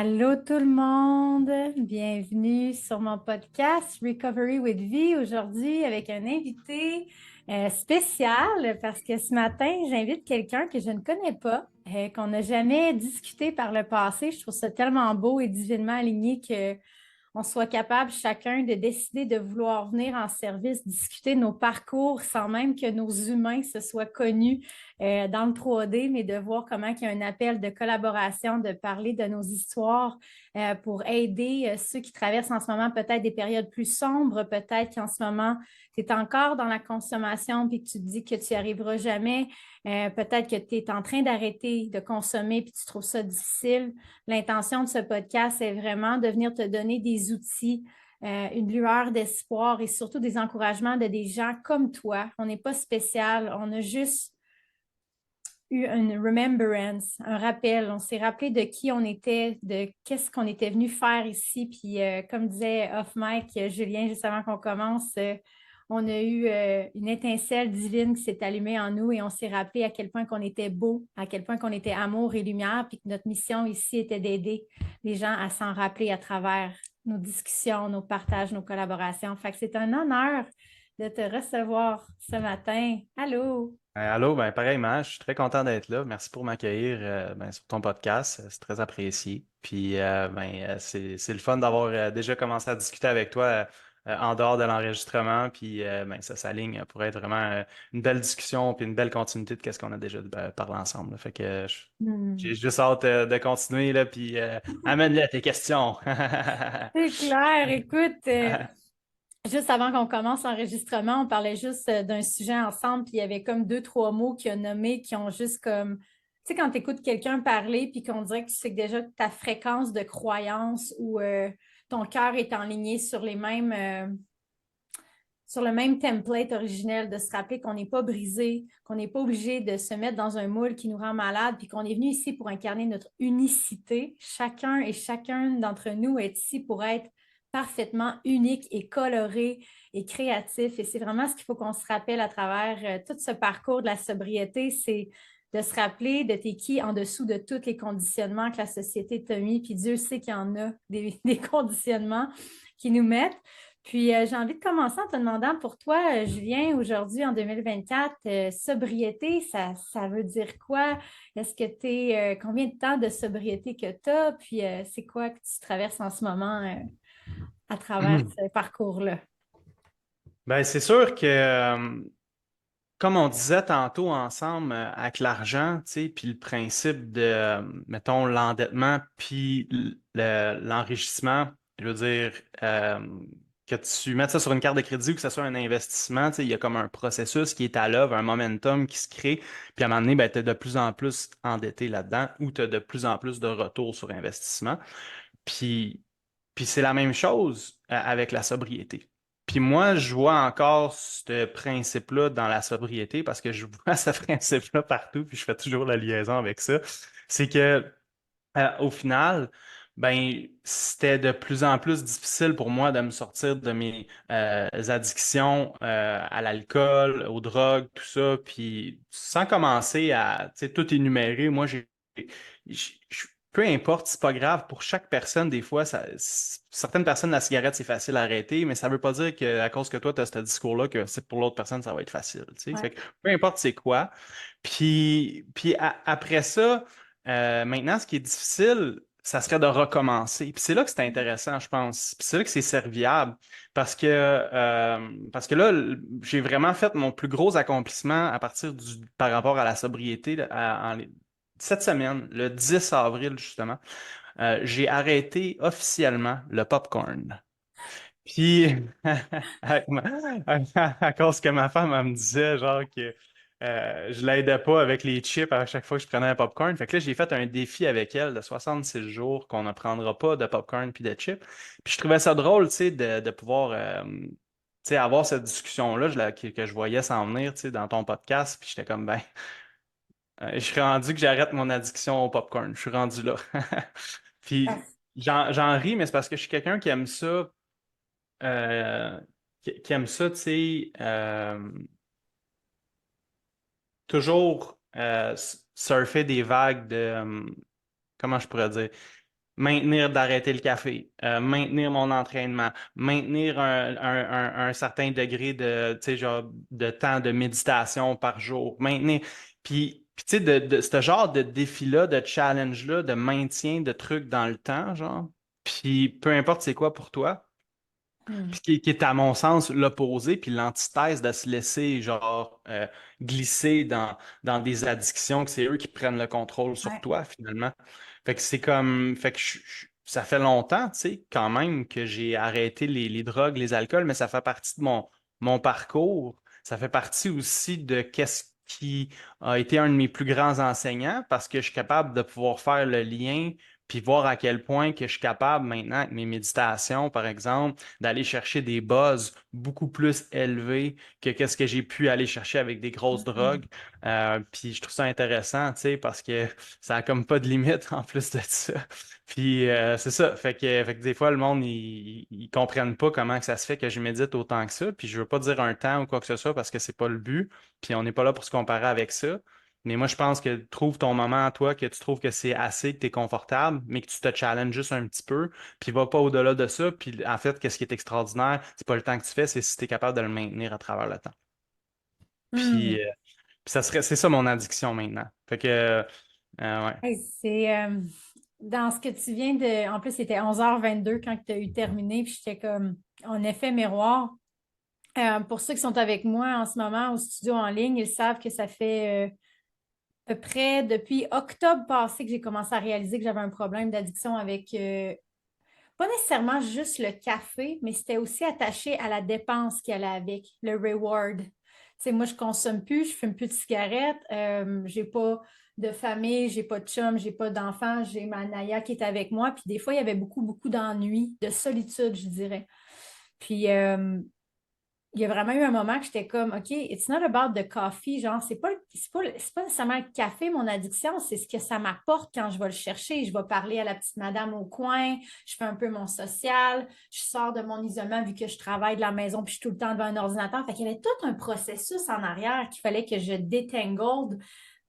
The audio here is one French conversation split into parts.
Allô tout le monde, bienvenue sur mon podcast Recovery with V aujourd'hui avec un invité spécial parce que ce matin j'invite quelqu'un que je ne connais pas, qu'on n'a jamais discuté par le passé. Je trouve ça tellement beau et divinement aligné que on soit capable chacun de décider de vouloir venir en service, discuter de nos parcours sans même que nos humains se soient connus dans le 3D, mais de voir comment il y a un appel de collaboration, de parler de nos histoires pour aider ceux qui traversent en ce moment peut-être des périodes plus sombres, peut-être qu'en ce moment, tu es encore dans la consommation puis que tu te dis que tu n'y arriveras jamais. Peut-être que tu es en train d'arrêter de consommer puis tu trouves ça difficile. L'intention de ce podcast est vraiment de venir te donner des outils, une lueur d'espoir et surtout des encouragements de des gens comme toi. On n'est pas spécial, on a juste eu une remembrance, un rappel. On s'est rappelé de qui on était, de qu'est-ce qu'on était venu faire ici. Puis, comme disait off mic Julien, juste avant qu'on commence, on a eu une étincelle divine qui s'est allumée en nous et on s'est rappelé à quel point qu'on était beau, à quel point qu'on était amour et lumière, puis que notre mission ici était d'aider les gens à s'en rappeler à travers nos discussions, nos partages, nos collaborations. Fait que c'est un honneur de te recevoir ce matin. Allô? Allô, pareillement, je suis très content d'être là. Merci pour m'accueillir sur ton podcast. C'est très apprécié. Puis c'est le fun d'avoir déjà commencé à discuter avec toi en dehors de l'enregistrement. Puis ça s'aligne pour être vraiment une belle discussion puis une belle continuité de ce qu'on a déjà parlé ensemble, là. Fait que j'ai Hmm. juste hâte de continuer là, puis amène-le tes questions. C'est clair. Écoute, juste avant qu'on commence l'enregistrement, on parlait juste d'un sujet ensemble, puis il y avait comme deux, trois mots qu'il a nommés qui ont juste comme, tu sais, quand tu écoutes quelqu'un parler, puis qu'on dirait que tu sais que déjà ta fréquence de croyance ou ton cœur est enligné sur les mêmes, sur le même template originel, de se rappeler qu'on n'est pas brisé, qu'on n'est pas obligé de se mettre dans un moule qui nous rend malade, puis qu'on est venu ici pour incarner notre unicité. Chacun et chacun d'entre nous est ici pour être parfaitement unique et coloré et créatif. Et c'est vraiment ce qu'il faut qu'on se rappelle à travers tout ce parcours de la sobriété, c'est de se rappeler de t'es qui en dessous de tous les conditionnements que la société t'a mis. Puis Dieu sait qu'il y en a des conditionnements qui nous mettent. Puis, j'ai envie de commencer en te demandant pour toi, Julien, aujourd'hui en 2024, sobriété, ça veut dire quoi? Est-ce que tu es, combien de temps de sobriété que tu as? Puis, c'est quoi que tu traverses en ce moment à travers ce parcours-là? C'est sûr que comme on disait tantôt ensemble avec l'argent, tu sais, puis le principe de, mettons, l'endettement, puis l'enrichissement, je veux dire, que tu mettes ça sur une carte de crédit ou que ce soit un investissement, tu sais, il y a comme un processus qui est à l'œuvre, un momentum qui se crée, puis à un moment donné, ben, tu es de plus en plus endetté là-dedans ou tu as de plus en plus de retours sur investissement. Puis, puis c'est la même chose avec la sobriété. Puis moi, je vois encore ce principe-là dans la sobriété parce que je vois ce principe-là partout, puis je fais toujours la liaison avec ça. C'est que au final, c'était de plus en plus difficile pour moi de me sortir de mes addictions à l'alcool, aux drogues, tout ça. Puis sans commencer à, tu sais, tout énumérer, moi, peu importe, c'est pas grave. Pour chaque personne, des fois, certaines personnes, la cigarette, c'est facile à arrêter, mais ça veut pas dire qu'à cause que toi, tu as ce discours-là, que c'est pour l'autre personne, ça va être facile. Tu sais? Ouais. Fait que peu importe c'est quoi. Puis après ça, maintenant, ce qui est difficile, ça serait de recommencer. Puis c'est là que c'est intéressant, je pense. Puis c'est là que c'est serviable. Parce que là, j'ai vraiment fait mon plus gros accomplissement à partir par rapport à la sobriété là, cette semaine, le 10 avril, justement. J'ai arrêté officiellement le popcorn. Puis, avec à cause que ma femme, elle me disait, genre, que je l'aidais pas avec les chips à chaque fois que je prenais un popcorn. Fait que là, j'ai fait un défi avec elle de 66 jours qu'on ne prendra pas de popcorn puis de chips. Puis je trouvais ça drôle, tu sais, de pouvoir, tu sais, avoir cette discussion-là que je voyais s'en venir, tu sais, dans ton podcast. Puis j'étais comme, je suis rendu que j'arrête mon addiction au popcorn. Je suis rendu là. Puis j'en ris, mais c'est parce que je suis quelqu'un qui aime ça qui aime ça, tu sais, toujours surfer des vagues de, comment je pourrais dire, maintenir d'arrêter le café, maintenir mon entraînement, maintenir un certain degré de, tu sais, genre, de temps de méditation par jour, maintenir. Puis tu sais, de ce genre de défi-là, de challenge-là, de maintien de trucs dans le temps, genre, puis peu importe c'est quoi pour toi, Hmm. puis qui est à mon sens l'opposé, puis l'antithèse de se laisser genre glisser dans des addictions, que c'est eux qui prennent le contrôle sur Ouais. toi finalement. Fait que c'est comme, fait que ça fait longtemps, tu sais, quand même que j'ai arrêté les drogues, les alcools, mais ça fait partie de mon parcours. Ça fait partie aussi de qu'est-ce qui a été un de mes plus grands enseignants parce que je suis capable de pouvoir faire le lien puis voir à quel point que je suis capable maintenant avec mes méditations, par exemple, d'aller chercher des buzz beaucoup plus élevés que qu'est-ce que j'ai pu aller chercher avec des grosses drogues. Hmm. Puis je trouve ça intéressant, tu sais, parce que ça a comme pas de limite en plus de ça. Puis c'est ça, fait que des fois, le monde, ils comprennent pas comment que ça se fait que je médite autant que ça. Puis je veux pas dire un temps ou quoi que ce soit parce que c'est pas le but. Puis on n'est pas là pour se comparer avec ça. Mais moi, je pense que trouve ton moment à toi, que tu trouves que c'est assez, que tu es confortable, mais que tu te challenges juste un petit peu, puis va pas au-delà de ça. Puis en fait, qu'est-ce qui est extraordinaire, c'est pas le temps que tu fais, c'est si tu es capable de le maintenir à travers le temps. Hmm. Puis c'est ça mon addiction maintenant. Fait que, ouais. Hey, c'est dans ce que tu viens de. En plus, c'était 11h22 quand tu as eu terminé, puis j'étais comme en effet miroir. Pour ceux qui sont avec moi en ce moment au studio en ligne, ils savent que ça fait à peu près depuis octobre passé que j'ai commencé à réaliser que j'avais un problème d'addiction avec pas nécessairement juste le café, mais c'était aussi attaché à la dépense qui allait avec, le reward. Tu sais, moi, je consomme plus, je fume plus de cigarettes, j'ai pas de famille, j'ai pas de chum, j'ai pas d'enfants, j'ai ma Naya qui est avec moi. Puis des fois, il y avait beaucoup, beaucoup d'ennui, de solitude, je dirais. Puis il y a vraiment eu un moment que j'étais comme, OK, it's not about the coffee, genre, c'est pas nécessairement le café, mon addiction, c'est ce que ça m'apporte quand je vais le chercher. Je vais parler à la petite madame au coin, je fais un peu mon social, je sors de mon isolement vu que je travaille de la maison puis je suis tout le temps devant un ordinateur. Fait qu'il y avait tout un processus en arrière qu'il fallait que je détangle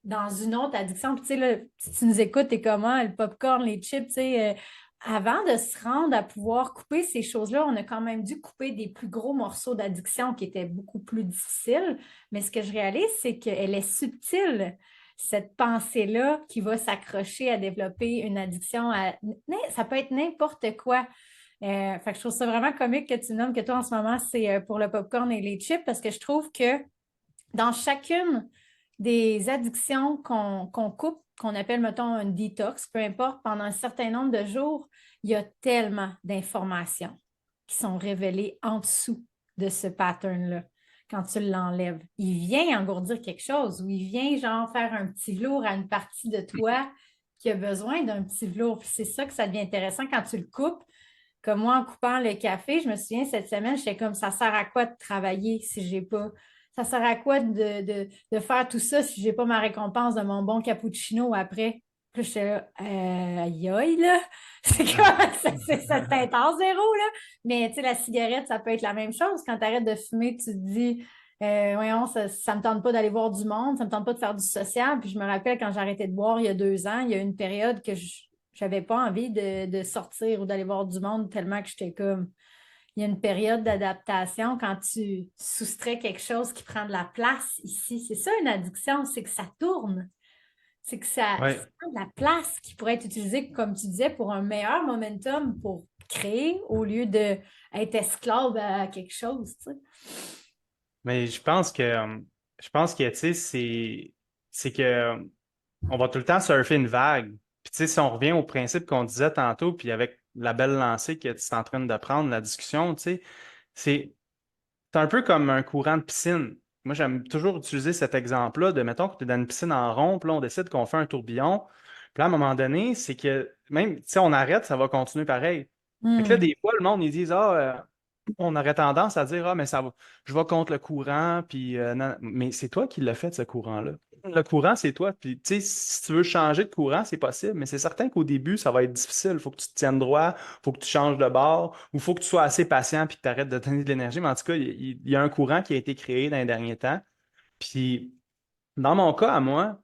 dans une autre addiction. Puis, tu sais, là, si tu nous écoutes, t'es comment, le popcorn, les chips, tu sais, avant de se rendre à pouvoir couper ces choses-là, on a quand même dû couper des plus gros morceaux d'addiction qui étaient beaucoup plus difficiles. Mais ce que je réalise, c'est qu'elle est subtile, cette pensée-là qui va s'accrocher à développer une addiction à... Ça peut être n'importe quoi. Fait que je trouve ça vraiment comique que tu nommes que toi, en ce moment, c'est pour le popcorn et les chips parce que je trouve que dans chacune des addictions qu'on coupe, qu'on appelle, mettons, un détox, peu importe, pendant un certain nombre de jours, il y a tellement d'informations qui sont révélées en dessous de ce pattern-là quand tu l'enlèves. Il vient engourdir quelque chose ou il vient, genre, faire un petit velours à une partie de toi qui a besoin d'un petit velours. Puis c'est ça que ça devient intéressant quand tu le coupes. Comme moi, en coupant le café, je me souviens, cette semaine, j'étais comme, ça sert à quoi de travailler si j'ai pas ça sert à quoi de faire tout ça si j'ai pas ma récompense de mon bon cappuccino après? Puis j'étais là, aïe aïe, là. C'est comme, c'est intense, zéro, là. Mais tu sais, la cigarette, ça peut être la même chose. Quand tu arrêtes de fumer, tu te dis, voyons, ça me tente pas d'aller voir du monde, ça me tente pas de faire du social. Puis je me rappelle quand j'ai arrêté de boire il y a 2 ans, il y a eu une période que j'avais pas envie de sortir ou d'aller voir du monde tellement que j'étais comme il y a une période d'adaptation quand tu soustrais quelque chose qui prend de la place ici. C'est ça une addiction, c'est que ça tourne. C'est que ça Ouais. prend de la place qui pourrait être utilisée, comme tu disais, pour un meilleur momentum pour créer au lieu d'être esclave à quelque chose, tu sais. Mais je pense que, tu sais, c'est que on va tout le temps surfer une vague. Puis, tu sais, si on revient au principe qu'on disait tantôt, puis avec la belle lancée que tu es en train de prendre, la discussion, tu sais, c'est c'est un peu comme un courant de piscine. Moi, j'aime toujours utiliser cet exemple-là de, mettons que tu es dans une piscine en rond, puis là, on décide qu'on fait un tourbillon. Puis là, à un moment donné, c'est que même si on arrête, ça va continuer pareil. Fait que là, Hmm. des fois, le monde, ils disent, on aurait tendance à dire, ah, mais ça va, je vais contre le courant, puis non, mais c'est toi qui l'as fait, ce courant-là. Le courant, c'est toi. Puis, tu sais, si tu veux changer de courant, c'est possible, mais c'est certain qu'au début, ça va être difficile. Il faut que tu te tiennes droit, il faut que tu changes de bord, ou il faut que tu sois assez patient puis que tu arrêtes de donner de l'énergie. Mais en tout cas, il y a un courant qui a été créé dans les derniers temps. Puis, dans mon cas, à moi,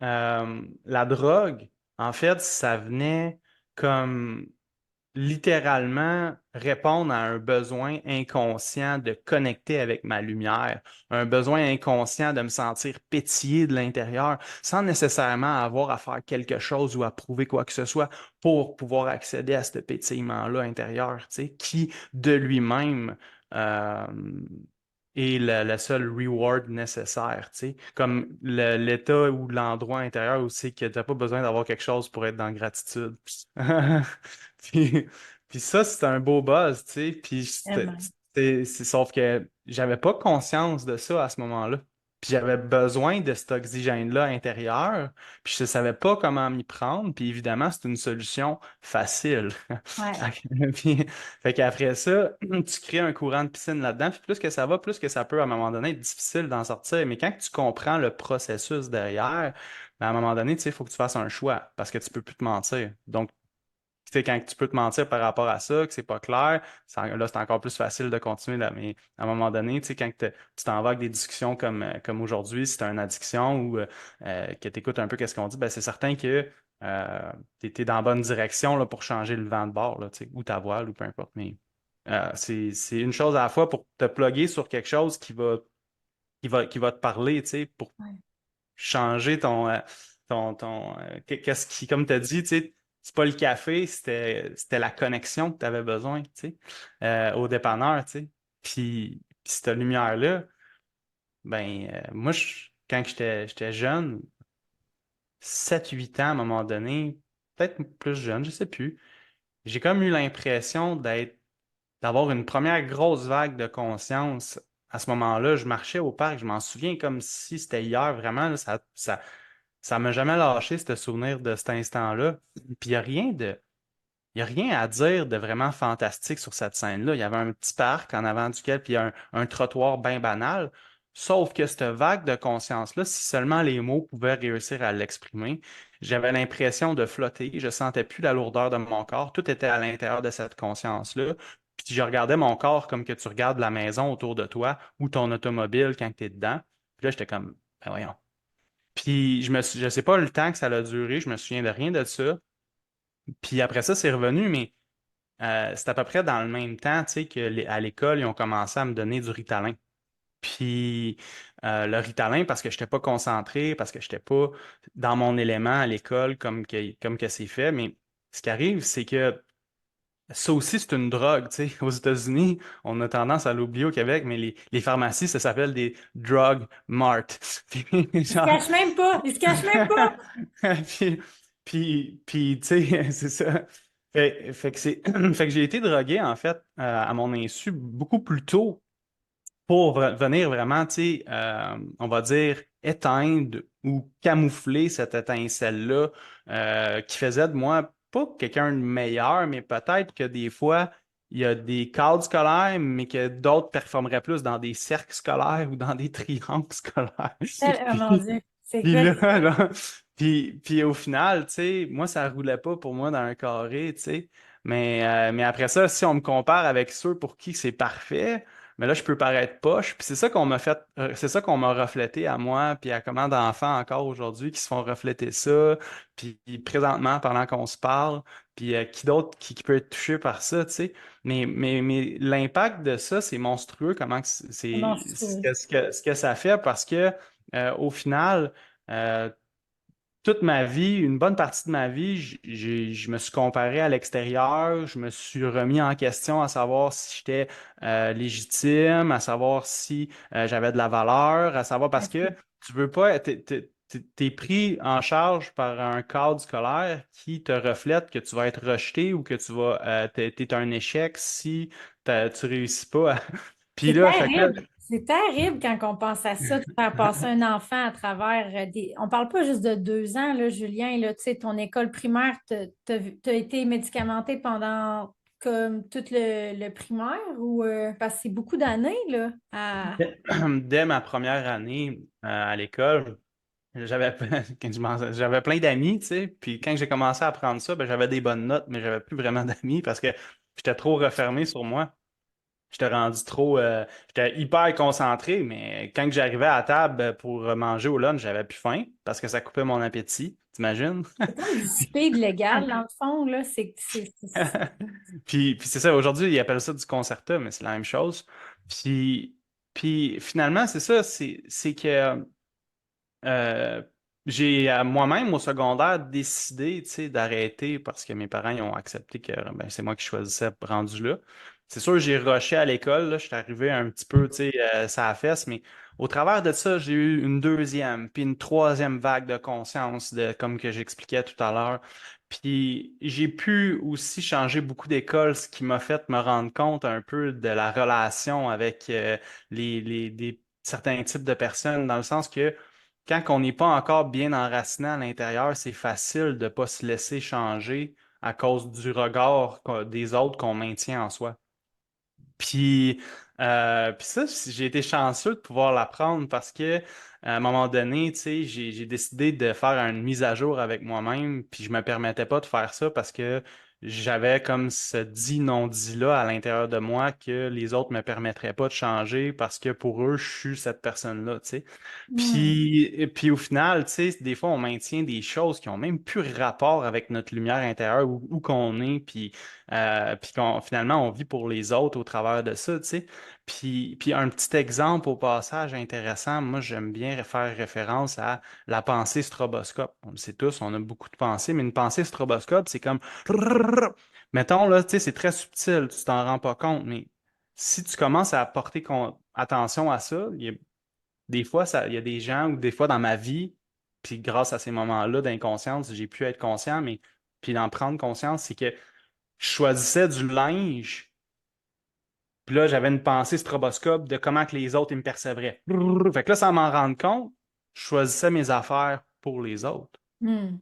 la drogue, en fait, ça venait. comme littéralement répondre à un besoin inconscient de connecter avec ma lumière, un besoin inconscient de me sentir pétiller de l'intérieur sans nécessairement avoir à faire quelque chose ou à prouver quoi que ce soit pour pouvoir accéder à ce pétillement-là intérieur, tu sais, qui de lui-même euh, est le seul reward nécessaire, tu sais, comme l'état ou l'endroit intérieur où c'est que tu n'as pas besoin d'avoir quelque chose pour être dans la gratitude. Puis, puis ça, c'est un beau buzz, tu sais. Puis Vraiment. sauf que j'avais pas conscience de ça à ce moment-là. Puis j'avais besoin de cet oxygène-là intérieur. Puis je savais pas comment m'y prendre. Puis évidemment, c'est une solution facile. Ouais. Puis, fait qu'après ça, tu crées un courant de piscine là-dedans. Puis plus que ça va, plus que ça peut à un moment donné être difficile d'en sortir. Mais quand tu comprends le processus derrière, ben, à un moment donné, tu sais, il faut que tu fasses un choix parce que tu peux plus te mentir. Donc, tu sais, quand tu peux te mentir par rapport à ça, que c'est pas clair, là, c'est encore plus facile de continuer. Là, mais à un moment donné, tu sais, quand tu t'en vas avec des discussions comme aujourd'hui, si tu as une addiction ou que tu écoutes un peu qu'est-ce qu'on dit, ben, c'est certain que tu es dans la bonne direction là, pour changer le vent de bord, là, tu sais, ou ta voile, ou peu importe. Mais c'est une chose à la fois pour te plugger sur quelque chose qui va te parler, tu sais, pour Ouais. changer qu'est-ce qui, comme tu as dit, tu sais, c'est pas le café, c'était la connexion que tu avais besoin, tu sais, au dépanneur, tu sais. Puis cette lumière-là, ben, moi, quand j'étais jeune, 7 8 ans à un moment donné, peut-être plus jeune, je sais plus, j'ai comme eu l'impression d'avoir une première grosse vague de conscience. À ce moment-là, je marchais au parc, je m'en souviens comme si c'était hier, vraiment, là, ça m'a jamais lâché, ce souvenir de cet instant-là. Puis il y a rien à dire de vraiment fantastique sur cette scène-là. Il y avait un petit parc en avant duquel, puis un trottoir bien banal. Sauf que cette vague de conscience-là, si seulement les mots pouvaient réussir à l'exprimer, j'avais l'impression de flotter. Je sentais plus la lourdeur de mon corps. Tout était à l'intérieur de cette conscience-là. Puis je regardais mon corps comme que tu regardes la maison autour de toi ou ton automobile quand tu es dedans. Puis là, j'étais comme, ben voyons. Puis je sais pas le temps que ça a duré, je me souviens de rien de ça. Puis après ça, c'est revenu, mais c'est à peu près dans le même temps, tu sais, à l'école, ils ont commencé à me donner du Ritalin. Puis le Ritalin, parce que je n'étais pas concentré, parce que je n'étais pas dans mon élément à l'école comme que c'est fait. Mais ce qui arrive, c'est que ça aussi, c'est une drogue, tu sais. Aux États-Unis, on a tendance à l'oublier au Québec, mais les pharmacies, ça s'appelle des drug mart. Puis, Il se genre, cache même pas. Il se cache même pas. puis, puis, tu sais, c'est ça. Fait que fait que j'ai été drogué, en fait, à mon insu, beaucoup plus tôt pour venir vraiment, tu sais, on va dire, éteindre ou camoufler cette étincelle-là qui faisait de moi pas quelqu'un de meilleur, mais peut-être que des fois, il y a des cadres scolaires, mais que d'autres performeraient plus dans des cercles scolaires ou dans des triangles scolaires. Oh mon Dieu. C'est Puis quoi? là, là, puis au final, tu sais, moi, ça roulait pas pour moi dans un carré, tu sais. Mais après ça, si on me compare avec ceux pour qui c'est parfait, mais là, je peux paraître poche. Puis c'est ça qu'on m'a fait, c'est ça qu'on m'a reflété à moi, puis à comment d'enfants encore aujourd'hui qui se font refléter ça. Puis présentement, pendant qu'on se parle, puis qui d'autre qui peut être touché par ça, tu sais. Mais l'impact de ça, c'est monstrueux, comment que C'est c'est monstrueux. ce que ça fait parce que au final, euh, toute ma vie, une bonne partie de ma vie, je me suis comparé à l'extérieur, je me suis remis en question à savoir si j'étais légitime, à savoir si j'avais de la valeur, à savoir parce que tu veux pas, t'es pris en charge par un cadre scolaire qui te reflète que tu vas être rejeté ou que t'es un échec si tu réussis pas. Puis C'est là, fait que là, terrible. C'est terrible quand on pense à ça, de faire passer un enfant à travers des. On parle pas juste de 2 ans, là, Julien, là, tu sais, ton école primaire, t'as été médicamenté pendant comme tout le primaire ou parce que c'est beaucoup d'années, là. dès ma première année à l'école, j'avais j'avais plein d'amis, tu sais. Puis quand j'ai commencé à apprendre ça, ben, j'avais des bonnes notes, mais j'avais plus vraiment d'amis parce que j'étais trop refermé sur moi. J'étais rendu trop. J'étais hyper concentré, mais quand j'arrivais à la table pour manger au lunch, j'avais plus faim parce que ça coupait mon appétit. T'imagines? C'est comme du speed légal, dans le fond, là. Puis c'est ça, aujourd'hui, ils appellent ça du concerta, mais c'est la même chose. Puis, puis finalement, c'est ça, c'est que euh, j'ai moi-même au secondaire décidé, tu sais, d'arrêter parce que mes parents ils ont accepté que ben, c'est moi qui choisissais rendu là. C'est sûr, j'ai rushé à l'école, là, je suis arrivé un petit peu, tu sais, ça a fesse, mais au travers de ça, j'ai eu une deuxième, puis une troisième vague de conscience, comme que j'expliquais tout à l'heure. Puis j'ai pu aussi changer beaucoup d'écoles, ce qui m'a fait me rendre compte un peu de la relation avec certains types de personnes, dans le sens que quand on n'est pas encore bien enraciné à l'intérieur, c'est facile de ne pas se laisser changer à cause du regard des autres qu'on maintient en soi. Puis ça, j'ai été chanceux de pouvoir l'apprendre parce que à un moment donné, tu sais, j'ai décidé de faire une mise à jour avec moi-même, puis je me permettais pas de faire ça parce que j'avais comme ce dit non-dit-là à l'intérieur de moi que les autres me permettraient pas de changer parce que pour eux, je suis cette personne-là, tu sais. Hmm. Puis au final, tu sais, des fois, on maintient des choses qui ont même plus rapport avec notre lumière intérieure, où qu'on est, puis finalement, on vit pour les autres au travers de ça, tu sais. Puis un petit exemple au passage intéressant, moi, j'aime bien faire référence à la pensée stroboscope. On le sait tous, on a beaucoup de pensées, mais une pensée stroboscope, c'est comme... Mettons, là, tu sais, c'est très subtil, tu t'en rends pas compte, mais si tu commences à porter attention à ça, des fois, il y a des gens ou des fois dans ma vie, puis grâce à ces moments-là d'inconscience, j'ai pu être conscient, mais puis d'en prendre conscience, c'est que je choisissais du linge, puis là, j'avais une pensée stroboscope de comment que les autres ils me percevraient. Fait que là, sans m'en rendre compte, je choisissais mes affaires pour les autres. Hmm.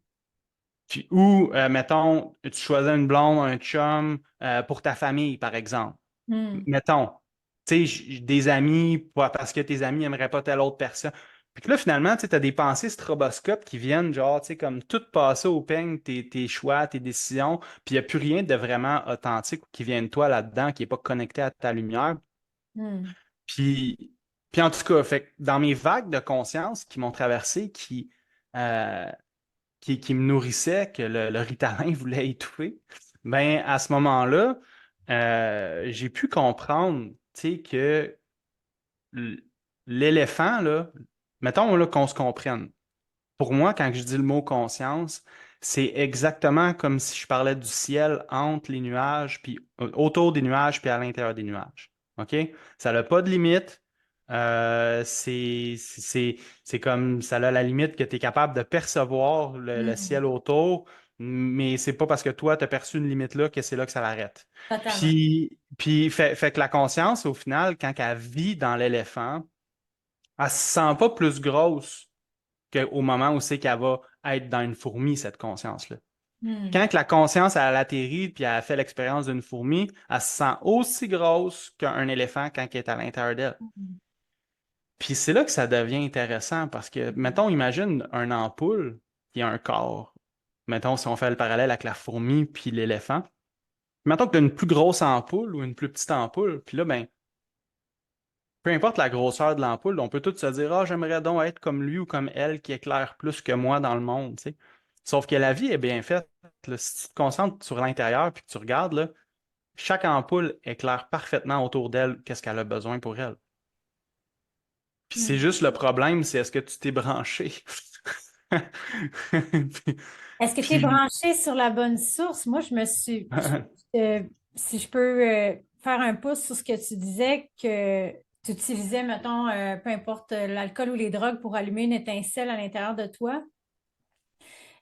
Puis, ou, mettons, tu choisis une blonde, un chum pour ta famille, par exemple. Hmm. Mettons, tu sais, des amis, parce que tes amis n'aimeraient pas telle autre personne. Puis que là, finalement, tu as des pensées stroboscopes qui viennent, genre, tu sais, comme tout passer au peigne, tes choix, tes décisions, puis il n'y a plus rien de vraiment authentique qui vient de toi là-dedans, qui n'est pas connecté à ta lumière. Hmm. Puis, puis en tout cas, fait, que dans mes vagues de conscience qui m'ont traversé, euh, qui me nourrissaient, que le Ritalin voulait étouffer, ben à ce moment-là, j'ai pu comprendre, tu sais, que l- l'éléphant, là, mettons là, qu'on se comprenne. Pour moi, quand je dis le mot conscience, c'est exactement comme si je parlais du ciel entre les nuages, puis autour des nuages, puis à l'intérieur des nuages. OK? Ça n'a pas de limite. C'est comme ça a la limite que tu es capable de percevoir le Hmm. ciel autour, mais c'est pas parce que toi, tu as perçu une limite là que c'est là que ça l'arrête. Totalement. Puis fait que la conscience, au final, quand elle vit dans l'éléphant, elle se sent pas plus grosse qu'au moment où c'est qu'elle va être dans une fourmi, cette conscience-là. Hmm. Quand que la conscience, elle atterrit puis elle fait l'expérience d'une fourmi, elle se sent aussi grosse qu'un éléphant quand elle est à l'intérieur d'elle. Hmm. Puis c'est là que ça devient intéressant parce que, mettons, imagine un ampoule qui a un corps. Mettons, si on fait le parallèle avec la fourmi puis l'éléphant. Mettons que tu as une plus grosse ampoule ou une plus petite ampoule, puis là, ben, peu importe la grosseur de l'ampoule, on peut tous se dire, ah, j'aimerais donc être comme lui ou comme elle qui éclaire plus que moi dans le monde, tu sais. Sauf que la vie est bien faite, là. Si tu te concentres sur l'intérieur puis que tu regardes, là, chaque ampoule éclaire parfaitement autour d'elle qu'est-ce qu'elle a besoin pour elle. Puis c'est Hmm. juste le problème, c'est est-ce que tu t'es branché? Puis, Est-ce que tu es puis- branché sur la bonne source? Moi, si je peux faire un pouce sur ce que tu disais, que tu utilisais, mettons, peu importe l'alcool ou les drogues pour allumer une étincelle à l'intérieur de toi.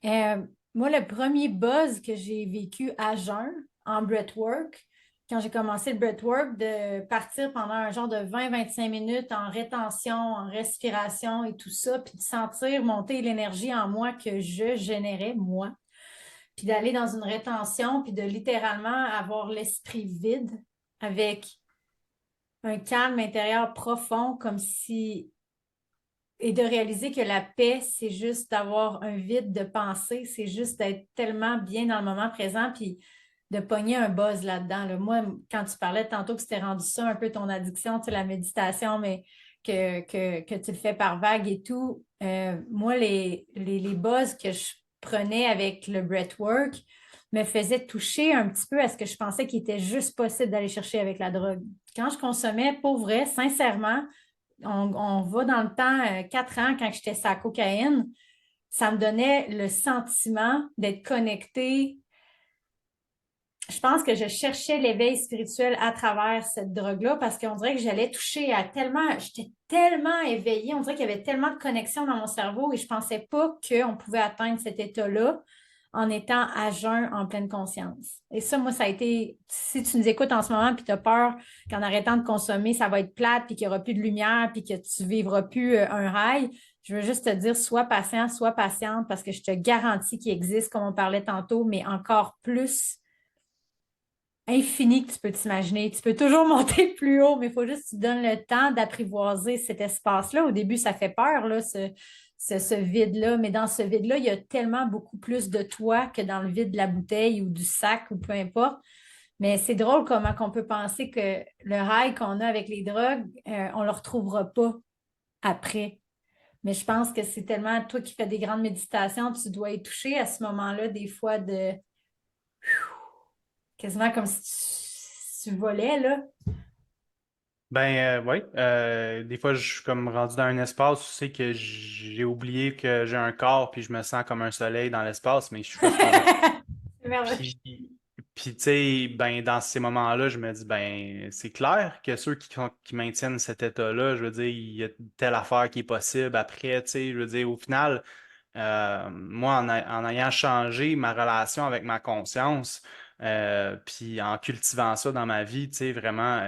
Euh, Moi, le premier buzz que j'ai vécu à jeun en breathwork, quand j'ai commencé le breathwork, de partir pendant un genre de 20-25 minutes en rétention, en respiration et tout ça, puis de sentir monter l'énergie en moi que je générais, moi, puis d'aller dans une rétention, puis de littéralement avoir l'esprit vide avec un calme intérieur profond, comme si et de réaliser que la paix, c'est juste d'avoir un vide de pensée, c'est juste d'être tellement bien dans le moment présent. Puis de pogner un buzz là-dedans. Là. Moi, quand tu parlais tantôt que c'était rendu ça un peu ton addiction, tu sais, la méditation, mais que tu le fais par vague et tout, moi, les buzz que je prenais avec le breathwork me faisaient toucher un petit peu à ce que je pensais qu'il était juste possible d'aller chercher avec la drogue. Quand je consommais, pour vrai, sincèrement, on va dans le temps, 4 ans, quand j'étais sur la cocaïne, ça me donnait le sentiment d'être connectée. Je pense que je cherchais l'éveil spirituel à travers cette drogue-là parce qu'on dirait que j'allais toucher à tellement, j'étais tellement éveillée, on dirait qu'il y avait tellement de connexions dans mon cerveau et je pensais pas qu'on pouvait atteindre cet état-là en étant à jeun en pleine conscience. Et ça, moi, ça a été, si tu nous écoutes en ce moment puis tu as peur qu'en arrêtant de consommer, ça va être plate puis qu'il n'y aura plus de lumière puis que tu vivras plus un high, je veux juste te dire, sois patient, sois patiente parce que je te garantis qu'il existe, comme on parlait tantôt, mais encore plus infini que tu peux t'imaginer. Tu peux toujours monter plus haut, mais il faut juste que tu te donnes le temps d'apprivoiser cet espace-là. Au début, ça fait peur, là, ce vide-là, mais dans ce vide-là, il y a tellement beaucoup plus de toi que dans le vide de la bouteille ou du sac ou peu importe. Mais c'est drôle comment on peut penser que le high qu'on a avec les drogues, on ne le retrouvera pas après. Mais je pense que c'est tellement toi qui fais des grandes méditations, tu dois y toucher à ce moment-là, des fois de quasiment comme si tu volais, là. Ben oui, des fois je suis comme rendu dans un espace où c'est que j'ai oublié que j'ai un corps puis je me sens comme un soleil dans l'espace, mais je suis juste complètement. C'est merveilleux. Puis, puis tu sais, ben dans ces moments-là, je me dis ben c'est clair que ceux qui maintiennent cet état-là, je veux dire, il y a telle affaire qui est possible après, tu sais, je veux dire, au final, moi en ayant changé ma relation avec ma conscience. Puis en cultivant ça dans ma vie, tu sais, vraiment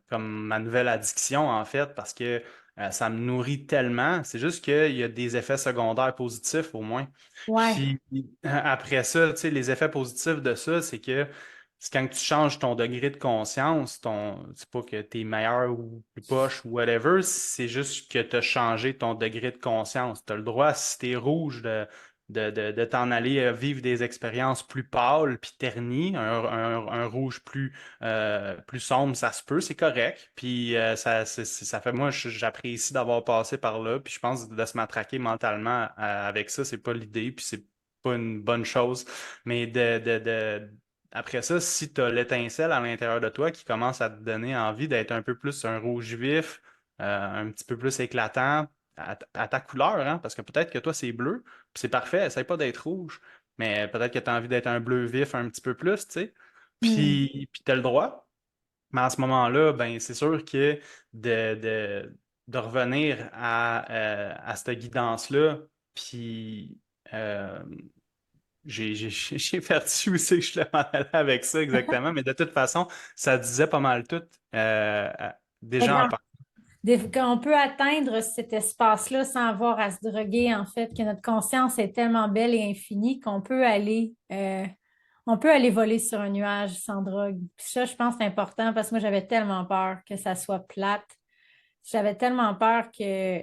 comme ma nouvelle addiction en fait, parce que ça me nourrit tellement. C'est juste qu'il y a des effets secondaires positifs au moins. Ouais, Puis après ça, tu sais, les effets positifs de ça, c'est que c'est quand tu changes ton degré de conscience, c'est pas que tu es meilleur ou plus poche ou whatever, c'est juste que tu as changé ton degré de conscience. Tu as le droit, si tu es rouge, de t'en aller vivre des expériences plus pâles puis ternies, un rouge plus sombre, ça se peut, c'est correct. Puis ça fait, moi, j'apprécie d'avoir passé par là, puis je pense de se matraquer mentalement avec ça, c'est pas l'idée, puis c'est pas une bonne chose. Mais après ça, si tu as l'étincelle à l'intérieur de toi qui commence à te donner envie d'être un peu plus un rouge vif, un petit peu plus éclatant, à ta couleur, hein, parce que peut-être que toi, c'est bleu, puis c'est parfait, essaye pas d'être rouge, mais peut-être que tu as envie d'être un bleu vif un petit peu plus, tu sais. hmm. Puis tu as le droit. Mais à ce moment-là, ben, c'est sûr que de, de, de revenir à cette guidance-là, puis euh, j'ai perdu où c'est que je voulais m'en aller avec ça exactement, mais de toute façon, ça disait pas mal tout déjà en Exemple, partant. qu'on peut atteindre cet espace-là sans avoir à se droguer, en fait, que notre conscience est tellement belle et infinie qu'on peut on peut aller voler sur un nuage sans drogue. Puis ça, je pense que c'est important parce que moi, j'avais tellement peur que ça soit plate. J'avais tellement peur que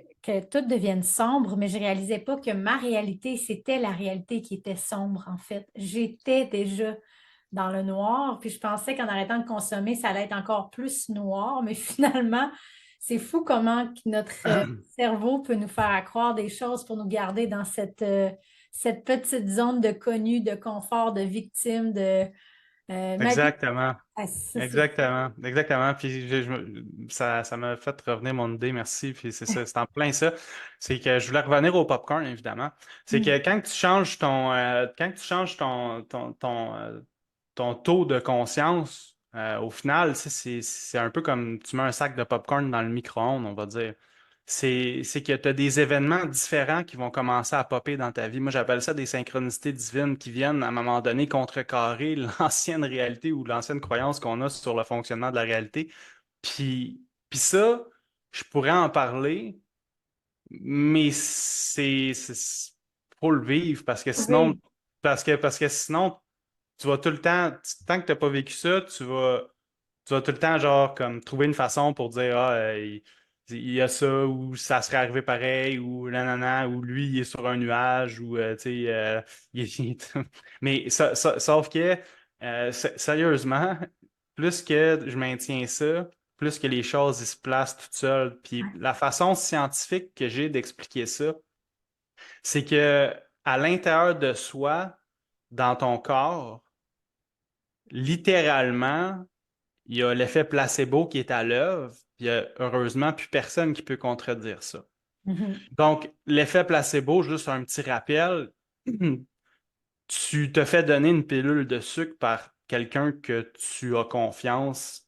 tout devienne sombre, mais je réalisais pas que ma réalité, c'était la réalité qui était sombre, en fait. J'étais déjà dans le noir, puis je pensais qu'en arrêtant de consommer, ça allait être encore plus noir, mais finalement, c'est fou comment que notre cerveau peut nous faire croire des choses pour nous garder dans cette petite zone de connu, de confort, de victime, de ma vie. Exactement. Ah, ça, c'est Exactement, exactement. Puis ça m'a fait revenir mon idée, merci. Puis c'est ça, c'est en plein ça. C'est que je voulais revenir au popcorn, évidemment. C'est que Hmm. quand tu changes ton taux de conscience, au final, tu sais, c'est un peu comme tu mets un sac de popcorn dans le micro-ondes, on va dire. C'est que tu as des événements différents qui vont commencer à popper dans ta vie. Moi, j'appelle ça des synchronicités divines qui viennent à un moment donné contrecarrer l'ancienne réalité ou l'ancienne croyance qu'on a sur le fonctionnement de la réalité. Puis ça, je pourrais en parler, mais faut le vivre oui. parce que sinon, tu vas tout le temps, tant que tu n'as pas vécu ça, tu vas tout le temps, genre, comme trouver une façon pour dire, il y a ça, ou ça serait arrivé pareil, ou nanana, ou lui, il est sur un nuage, ou, tu sais, il est- mais sauf que Sérieusement, plus que je maintiens ça, plus que les choses ils se placent toutes seules. Puis la façon scientifique que j'ai d'expliquer ça, c'est que à l'intérieur de soi, dans ton corps, littéralement, il y a l'effet placebo qui est à l'œuvre. Puis il y a heureusement plus personne qui peut contredire ça. Mhm. Donc, l'effet placebo, juste un petit rappel, tu te fais donner une pilule de sucre par quelqu'un que tu as confiance.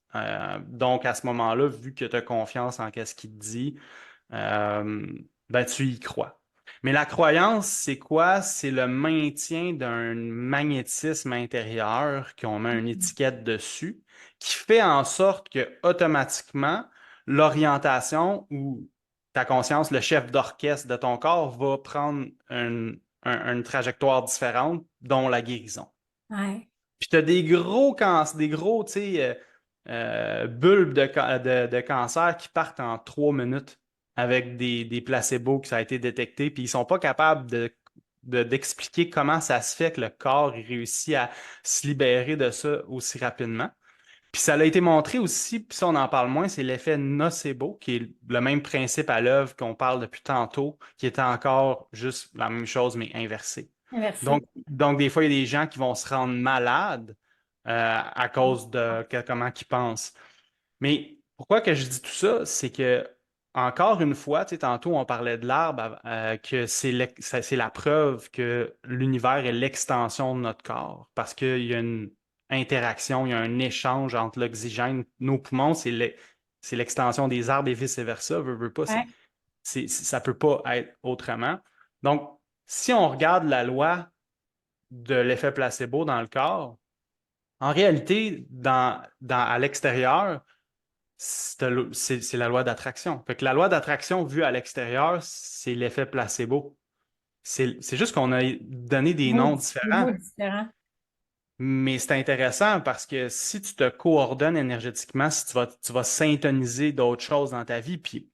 Donc, à ce moment-là, vu que tu as confiance en ce qu'il te dit, euh, ben, tu y crois. Mais la croyance, c'est quoi? C'est le maintien d'un magnétisme intérieur qu'on met une étiquette dessus, qui fait en sorte que automatiquement, l'orientation ou ta conscience, le chef d'orchestre de ton corps, va prendre une trajectoire différente, dont la guérison. Ouais. Puis tu as des gros, tu sais, bulbes de cancer qui partent en 3 minutes avec des placebos qui ça a été détecté, puis ils sont pas capables d'expliquer comment ça se fait que le corps il réussit à se libérer de ça aussi rapidement. Puis ça a été montré aussi, puis ça on en parle moins, c'est l'effet nocebo, qui est le même principe à l'œuvre qu'on parle depuis tantôt, qui est encore juste la même chose, mais inversée. Inversé. Donc, des fois, il y a des gens qui vont se rendre malades à cause de comment ils pensent. Mais pourquoi que je dis tout ça, c'est que, encore une fois, tu sais, tantôt, on parlait de l'arbre, que c'est la preuve que l'univers est l'extension de notre corps, parce qu'il y a une interaction, il y a un échange entre l'oxygène. Nos poumons, c'est l'extension des arbres et vice-versa. Veux pas, Ouais. ça peut pas être autrement. Donc, si on regarde la loi de l'effet placebo dans le corps, en réalité, à l'extérieur, c'est la loi d'attraction. Fait que la loi d'attraction vue à l'extérieur, c'est l'effet placebo. C'est juste qu'on a donné des noms Des mots différents, différents. mais c'est intéressant parce que si tu te coordonnes énergétiquement, si tu vas syntoniser d'autres choses dans ta vie, puis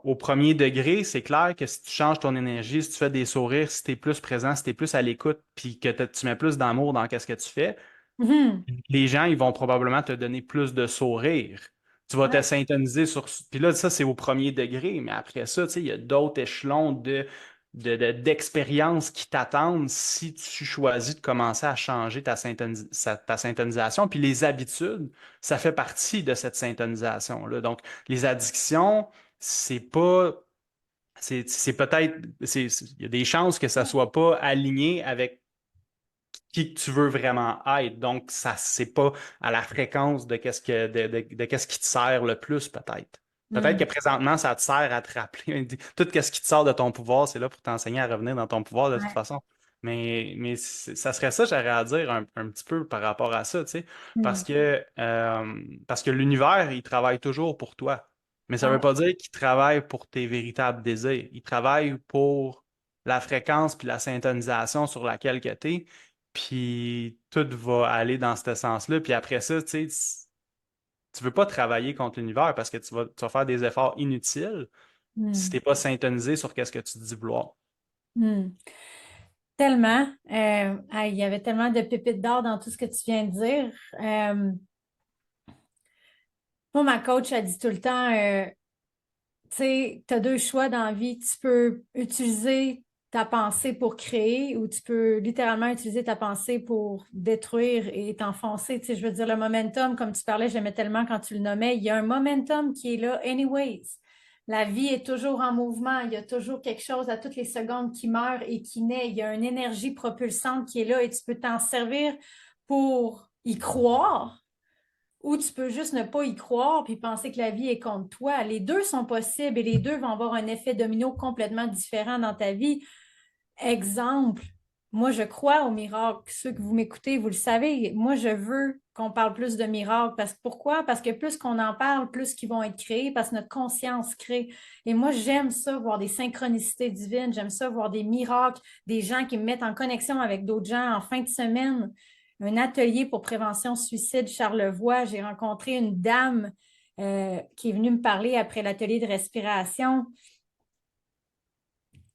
au premier degré, c'est clair que si tu changes ton énergie, si tu fais des sourires, si tu es plus présent, si tu es plus à l'écoute, puis que tu mets plus d'amour dans ce que tu fais, Mhm. les gens, ils vont probablement te donner plus de sourires. Tu vas te Ouais. syntoniser sur. Puis là, ça, c'est au premier degré, mais après ça, tu sais, il y a d'autres échelons d'expériences qui t'attendent si tu choisis de commencer à changer ta syntonisation. Puis les habitudes, ça fait partie de cette syntonisation-là. Donc, les addictions, c'est pas. C'est peut-être. Il y a des chances que ça soit pas aligné avec qui que tu veux vraiment être. Donc, ça, c'est pas à la fréquence de qu'est-ce qui te sert le plus, peut-être. Peut-être que Mhm. présentement, ça te sert à te rappeler. Tout ce qui te sort de ton pouvoir, c'est là pour t'enseigner à revenir dans ton pouvoir de toute Ouais. façon. Mais ça serait ça, j'aurais à dire un petit peu par rapport à ça, tu sais. Parce Mhm. parce que l'univers, il travaille toujours pour toi. Mais ça ne veut Ouais. pas dire qu'il travaille pour tes véritables désirs. Il travaille pour la fréquence puis la syntonisation sur laquelle tu es. Puis tout va aller dans ce sens-là. Puis après ça, tu sais, tu veux pas travailler contre l'univers parce que tu vas faire des efforts inutiles si Mhm. t'es pas syntonisé sur qu'est-ce que tu dis vouloir. Mhm. Tellement. Il y avait tellement de pépites d'or dans tout ce que tu viens de dire. Moi, ma coach a dit tout le temps, tu sais, tu as deux choix dans la vie. Tu peux utiliser ta pensée pour créer ou tu peux littéralement utiliser ta pensée pour détruire et t'enfoncer. Tu sais, je veux dire, le momentum, comme tu parlais, j'aimais tellement quand tu le nommais, il y a un momentum qui est là anyways. La vie est toujours en mouvement. Il y a toujours quelque chose à toutes les secondes qui meurt et qui naît. Il y a une énergie propulsante qui est là et tu peux t'en servir pour y croire ou tu peux juste ne pas y croire puis penser que la vie est contre toi. Les deux sont possibles et les deux vont avoir un effet domino complètement différent dans ta vie. Exemple, moi, je crois aux miracles. Ceux que vous m'écoutez, vous le savez. Moi, je veux qu'on parle plus de miracles. Pourquoi? Parce que plus qu'on en parle, plus qu'ils vont être créés, parce que notre conscience crée. Et moi, j'aime ça, voir des synchronicités divines. J'aime ça, voir des miracles, des gens qui me mettent en connexion avec d'autres gens en fin de semaine. Un atelier pour prévention suicide Charlevoix. J'ai rencontré une dame qui est venue me parler après l'atelier de respiration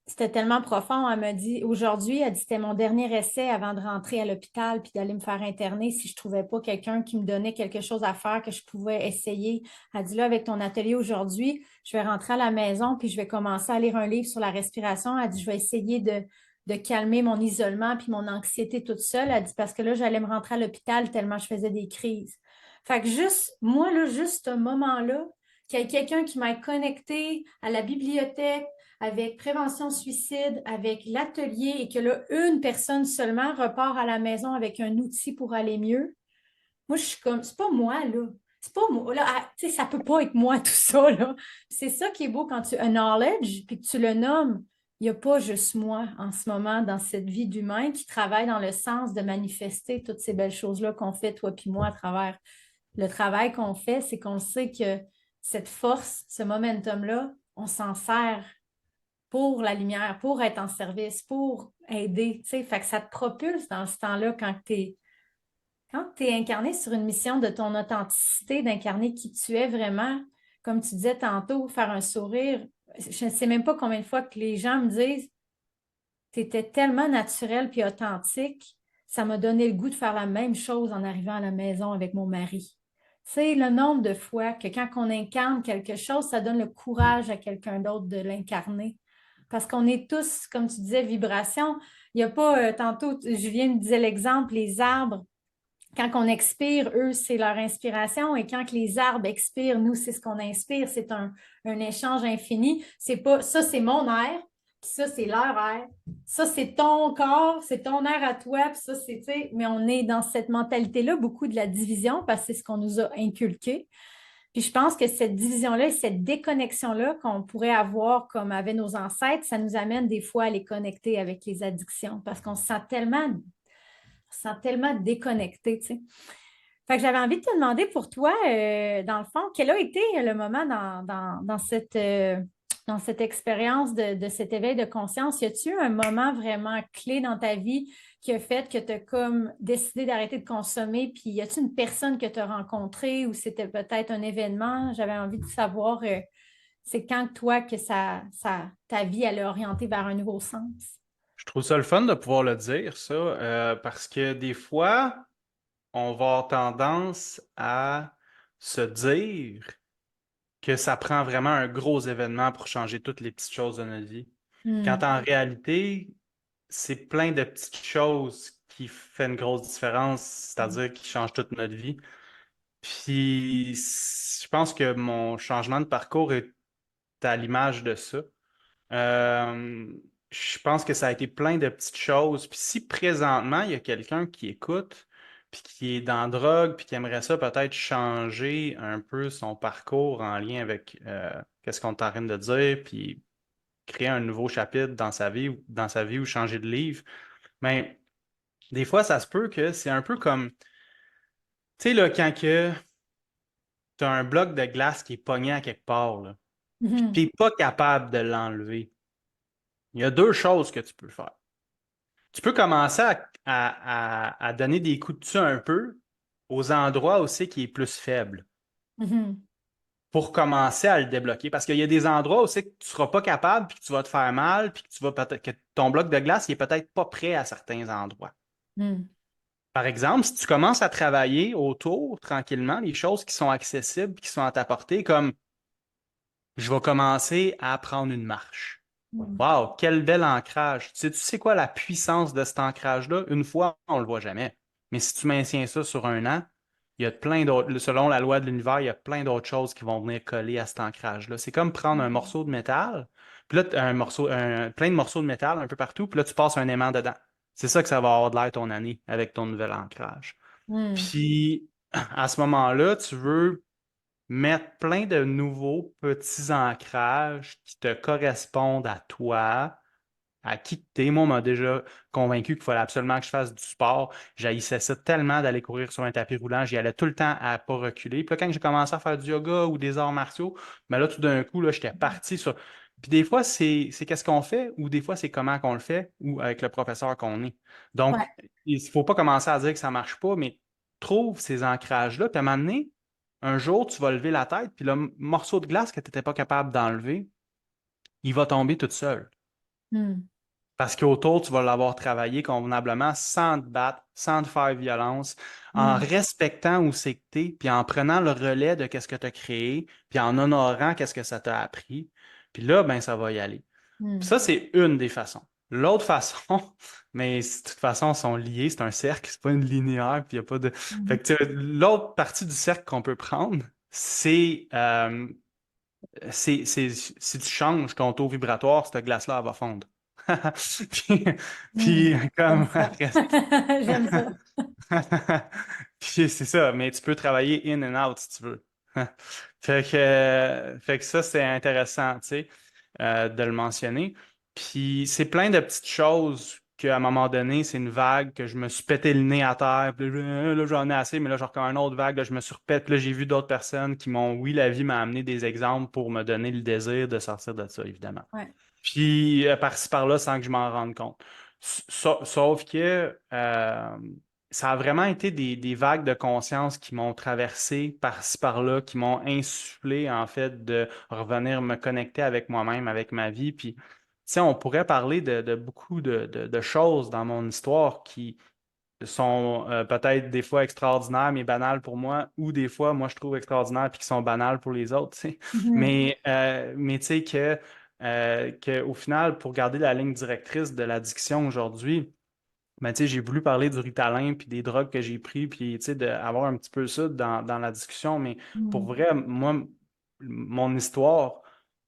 C'était tellement profond. Elle m'a dit, aujourd'hui, elle dit, c'était mon dernier essai avant de rentrer à l'hôpital puis d'aller me faire interner si je trouvais pas quelqu'un qui me donnait quelque chose à faire que je pouvais essayer. Elle dit, là, avec ton atelier aujourd'hui, je vais rentrer à la maison puis je vais commencer à lire un livre sur la respiration. Elle dit, je vais essayer de calmer mon isolement puis mon anxiété toute seule. Elle dit, parce que là, j'allais me rentrer à l'hôpital tellement je faisais des crises. Fait que juste, moi, là, juste ce moment-là, qu'il y ait quelqu'un qui m'ait connecté à la bibliothèque, avec prévention suicide, avec l'atelier et que là, une personne seulement repart à la maison avec un outil pour aller mieux. Moi, je suis comme, c'est pas moi, là. C'est pas moi, là. Tu sais, ça peut pas être moi, tout ça, là. C'est ça qui est beau quand tu acknowledge puis que tu le nommes. Il n'y a pas juste moi en ce moment dans cette vie d'humain qui travaille dans le sens de manifester toutes ces belles choses-là qu'on fait, toi puis moi, à travers le travail qu'on fait, c'est qu'on sait que cette force, ce momentum-là, on s'en sert pour la lumière, pour être en service, pour aider, tu sais, fait que ça te propulse dans ce temps-là quand tu es incarné sur une mission de ton authenticité, d'incarner qui tu es vraiment, comme tu disais tantôt, faire un sourire. Je ne sais même pas combien de fois que les gens me disent, tu étais tellement naturel puis authentique, ça m'a donné le goût de faire la même chose en arrivant à la maison avec mon mari. C'est le nombre de fois que quand on incarne quelque chose, ça donne le courage à quelqu'un d'autre de l'incarner. Parce qu'on est tous, comme tu disais, vibration. Il n'y a pas, tantôt, Julien me disait l'exemple, les arbres, quand on expire, eux, c'est leur inspiration, et quand les arbres expirent, nous, c'est ce qu'on inspire. C'est un échange infini. C'est pas, ça, c'est mon air, puis ça, c'est leur air. Ça, c'est ton corps, c'est ton air à toi, puis ça, c'est, tu sais, mais on est dans cette mentalité-là, beaucoup de la division, parce que c'est ce qu'on nous a inculqué. Puis je pense que cette division-là et cette déconnexion-là qu'on pourrait avoir comme avaient nos ancêtres, ça nous amène des fois à les connecter avec les addictions parce qu'on se sent tellement déconnecté, tu sais. Fait que j'avais envie de te demander pour toi, dans le fond, quel a été le moment dans cette expérience de cet éveil de conscience? Y a-tu eu un moment vraiment clé dans ta vie qui a fait que tu as comme décidé d'arrêter de consommer? Puis y a-tu une personne que tu as rencontrée ou c'était peut-être un événement? J'avais envie de savoir, c'est quand toi que ta vie elle a orienté vers un nouveau sens? Je trouve ça le fun de pouvoir le dire, ça, parce que des fois, on va avoir tendance à se dire que ça prend vraiment un gros événement pour changer toutes les petites choses de notre vie. Quand Hmm. en réalité, c'est plein de petites choses qui font une grosse différence, c'est-à-dire qui changent toute notre vie. Puis, je pense que mon changement de parcours est à l'image de ça. Euh, je pense que ça a été plein de petites choses. Puis si présentement, il y a quelqu'un qui écoute, puis qui est dans la drogue, puis qui aimerait ça peut-être changer un peu son parcours en lien avec qu'est-ce qu'on est en train de dire, puis créer un nouveau chapitre dans sa vie ou changer de livre, mais des fois, ça se peut que c'est un peu comme, tu sais, là, quand que tu as un bloc de glace qui est pogné à quelque part, là, puis tu Mhm. n'es pas capable de l'enlever. Il y a deux choses que tu peux faire. Tu peux commencer à donner des coups de dessus un peu aux endroits aussi qui est plus faible Mhm. pour commencer à le débloquer. Parce qu'il y a des endroits aussi que tu ne seras pas capable, puis que tu vas te faire mal, puis que tu vas peut-être que ton bloc de glace il est peut-être pas prêt à certains endroits. Mhm. Par exemple, si tu commences à travailler autour tranquillement, les choses qui sont accessibles, qui sont à ta portée, comme je vais commencer à prendre une marche. Mhm. Wow, quel bel ancrage. Tu sais quoi la puissance de cet ancrage-là? Une fois, on ne le voit jamais. Mais si tu maintiens ça sur un an, il y a plein d'autres, selon la loi de l'univers, il y a plein d'autres choses qui vont venir coller à cet ancrage-là. C'est comme prendre un morceau de métal, puis là, t'as plein de morceaux de métal un peu partout, puis là, tu passes un aimant dedans. C'est ça que ça va avoir de l'air ton année avec ton nouvel ancrage. Mhm. Puis, à ce moment-là, tu veux mettre plein de nouveaux petits ancrages qui te correspondent à toi, à qui t'es. Moi, on m'a déjà convaincu qu'il fallait absolument que je fasse du sport. J'haïssais ça tellement d'aller courir sur un tapis roulant. J'y allais tout le temps à pas reculer. Puis là, quand j'ai commencé à faire du yoga ou des arts martiaux, mais là, tout d'un coup, là, j'étais parti sur. Puis des fois, c'est qu'est-ce qu'on fait, ou des fois, c'est comment qu'on le fait, ou avec le professeur qu'on est. Ouais. Donc, il ne faut pas commencer à dire que ça ne marche pas, mais trouve ces ancrages-là. Puis à un moment donné, un jour, tu vas lever la tête, puis le morceau de glace que tu n'étais pas capable d'enlever, il va tomber tout seul. Hmm. Parce qu'autour, tu vas l'avoir travaillé convenablement sans te battre, sans te faire violence, en Hmm. respectant où c'est que t'es, puis en prenant le relais de qu'est-ce que tu as créé, puis en honorant qu'est-ce que ça t'a appris. Puis là, ben, ça va y aller. Puis Hmm. ça, c'est une des façons. L'autre façon, mais de toute façon, ils sont liés, c'est un cercle, c'est pas une linéaire, puis il n'y a pas de. Fait Hmm. que l'autre partie du cercle qu'on peut prendre, si tu changes ton taux vibratoire, cette glace-là, elle va fondre. Puis, Hmm. puis J'aime comme ça. J'aime ça. puis c'est ça, mais tu peux travailler in and out si tu veux. Fait que ça, c'est intéressant, tu sais, de le mentionner. Puis c'est plein de petites choses qu'à un moment donné, c'est une vague que je me suis pété le nez à terre. Puis là, j'en ai assez, mais là, j'ai encore une autre vague. Là, je me suis repète. Là, j'ai vu d'autres personnes qui m'ont, oui, la vie m'a amené des exemples pour me donner le désir de sortir de ça, évidemment. Ouais. Puis par-ci par-là sans que je m'en rende compte. Sauf que ça a vraiment été des vagues de conscience qui m'ont traversé par-ci par-là, qui m'ont insufflé en fait de revenir me connecter avec moi-même, avec ma vie. Puis, tu sais, on pourrait parler de beaucoup de choses dans mon histoire qui sont peut-être des fois extraordinaires, mais banales pour moi, ou des fois, moi, je trouve extraordinaires puis qui sont banales pour les autres, tu sais. Mhm. Mais tu sais que au final, pour garder la ligne directrice de l'addiction aujourd'hui, ben, tu sais, j'ai voulu parler du Ritalin puis des drogues que j'ai pris, puis tu sais, d'avoir un petit peu ça dans la discussion, mais pour Hmm. vrai, moi, mon histoire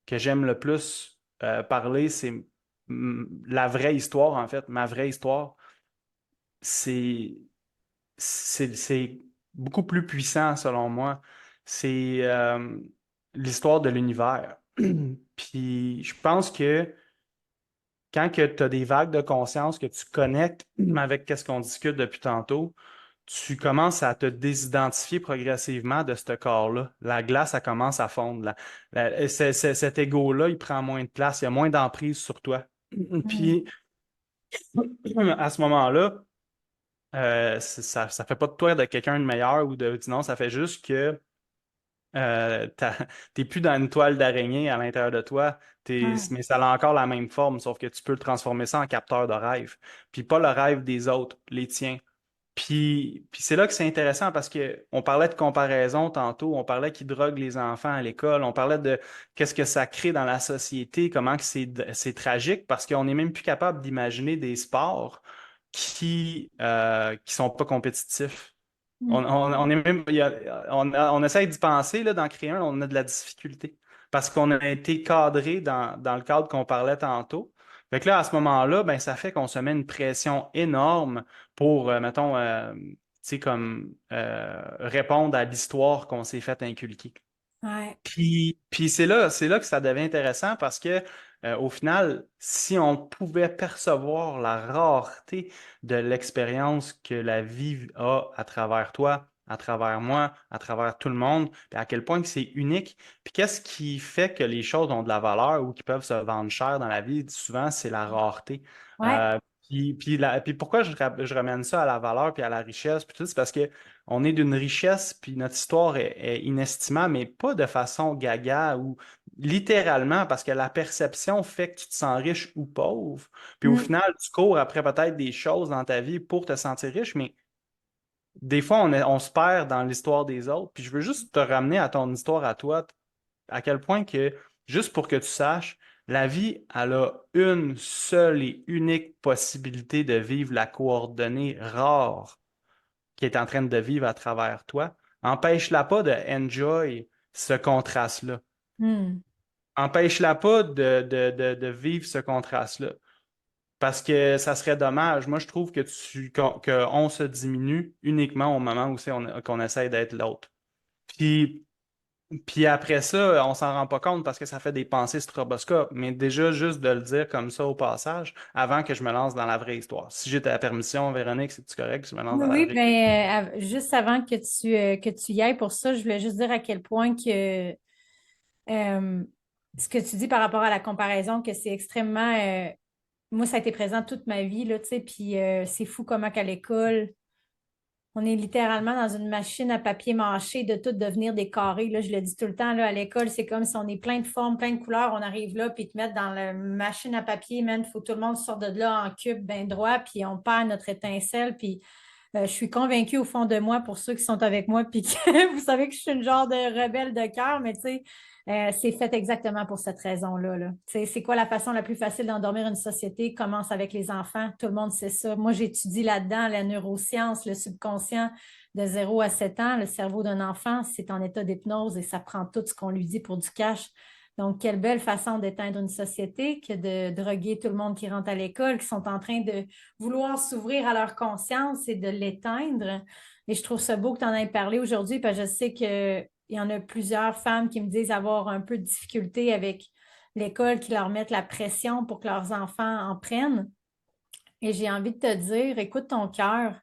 que j'aime le plus parler, c'est la vraie histoire, en fait, ma vraie histoire, c'est c'est beaucoup plus puissant selon moi. C'est l'histoire de l'univers. Puis je pense que quand tu as des vagues de conscience que tu connectes avec ce qu'on discute depuis tantôt, tu commences à te désidentifier progressivement de ce corps-là. La glace, ça commence à fondre. Cet ego-là, il prend moins de place, il y a moins d'emprise sur toi. Hmm. Puis à ce moment-là, ça fait pas de toi de quelqu'un de meilleur ou de non, ça fait juste que t'es plus dans une toile d'araignée à l'intérieur de toi, Ouais. mais ça a encore la même forme, sauf que tu peux le transformer ça en capteur de rêve. Puis pas le rêve des autres, les tiens. Puis c'est là que c'est intéressant parce que on parlait de comparaison tantôt, on parlait qui drogue les enfants à l'école, on parlait de qu'est-ce que ça crée dans la société, comment que c'est tragique parce qu'on n'est même plus capable d'imaginer des sports qui sont pas compétitifs. Hmm. On est même, on essaie d'y penser, là, d'en créer un, on a de la difficulté. Parce qu'on a été cadré dans le cadre qu'on parlait tantôt. Fait que là, à ce moment-là, ben, ça fait qu'on se met une pression énorme pour, mettons, tu sais, comme répondre à l'histoire qu'on s'est fait inculquer. Ouais. Puis c'est là que ça devient intéressant parce que au final, si on pouvait percevoir la rareté de l'expérience que la vie a à travers toi, à travers moi, à travers tout le monde, puis à quel point que c'est unique, puis qu'est-ce qui fait que les choses ont de la valeur ou qui peuvent se vendre cher dans la vie, souvent c'est la rareté. Ouais. Euh, puis pourquoi je ramène ça à la valeur puis à la richesse, puis tout, c'est parce que on est d'une richesse, puis notre histoire est inestimable, mais pas de façon gaga ou littéralement, parce que la perception fait que tu te sens riche ou pauvre. Puis au Hmm. final, tu cours après peut-être des choses dans ta vie pour te sentir riche, mais des fois, on se perd dans l'histoire des autres. Puis je veux juste te ramener à ton histoire à toi, à quel point que, juste pour que tu saches, la vie, elle a une seule et unique possibilité de vivre la coordonnée rare qui est en train de vivre à travers toi. Empêche-la pas de enjoy ce contraste-là. Hmm. Empêche-la pas de vivre ce contraste-là. Parce que ça serait dommage. Moi, je trouve qu'on se diminue uniquement au moment où qu'on essaie d'être l'autre. Puis, puis après ça, on s'en rend pas compte parce que ça fait des pensées stroboscopes. Mais déjà, juste de le dire comme ça au passage, avant que je me lance dans la vraie histoire. Si j'ai ta permission, Véronique, c'est-tu correct que je me lance Oui, dans la oui, vraie histoire? ben, juste avant que tu y ailles pour ça, je voulais juste dire à quel point que ce que tu dis par rapport à la comparaison, que c'est extrêmement. Moi, ça a été présent toute ma vie, là, tu sais, puis c'est fou comment qu'à l'école, On est littéralement dans une machine à papier mâché de tout devenir des carrés. Là, je le dis tout le temps, là, à l'école, c'est comme si on est plein de formes, plein de couleurs. On arrive là, puis ils te mettent dans la machine à papier, man, il faut que tout le monde sorte de là en cube, bien droit, puis on perd notre étincelle. Puis je suis convaincue au fond de moi, pour ceux qui sont avec moi, puis que vous savez que je suis une genre de rebelle de cœur, mais tu sais, c'est fait exactement pour cette raison-là. Là. Tu sais, c'est quoi la façon la plus facile d'endormir une société? Commence avec les enfants. Tout le monde sait ça. Moi, j'étudie là-dedans la neuroscience, le subconscient de 0 à 7 ans. Le cerveau d'un enfant, c'est en état d'hypnose et ça prend tout ce qu'on lui dit pour du cash. Donc, quelle belle façon d'éteindre une société que de droguer tout le monde qui rentre à l'école, qui sont en train de vouloir s'ouvrir à leur conscience et de l'éteindre. Et je trouve ça beau que tu en aies parlé aujourd'hui, parce que je sais qu'il y en a plusieurs femmes qui me disent avoir un peu de difficulté avec l'école, qui leur mettent la pression pour que leurs enfants en prennent. Et j'ai envie de te dire, écoute ton cœur.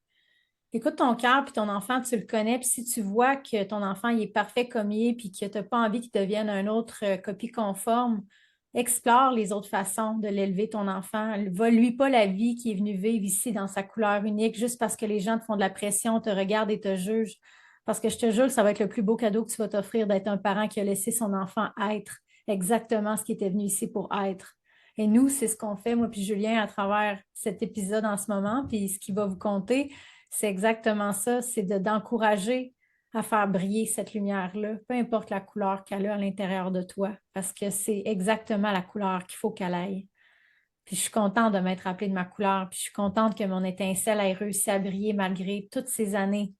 Écoute ton cœur, puis ton enfant, tu le connais, puis si tu vois que ton enfant, il est parfait comme il est, puis que tu n'as pas envie qu'il devienne un autre copie conforme, explore les autres façons de l'élever, ton enfant. Vole-lui pas la vie qui est venue vivre ici dans sa couleur unique, juste parce que les gens te font de la pression, te regardent et te jugent. Parce que je te jure, ça va être le plus beau cadeau que tu vas t'offrir d'être un parent qui a laissé son enfant être exactement ce qui était venu ici pour être. Et nous, c'est ce qu'on fait, moi puis Julien, à travers cet épisode en ce moment, puis ce qui va vous compter. C'est exactement ça, c'est d'encourager à faire briller cette lumière-là, peu importe la couleur qu'elle a à l'intérieur de toi, parce que c'est exactement la couleur qu'il faut qu'elle aille. Puis je suis contente de m'être rappelée de ma couleur, puis je suis contente que mon étincelle ait réussi à briller malgré toutes ces années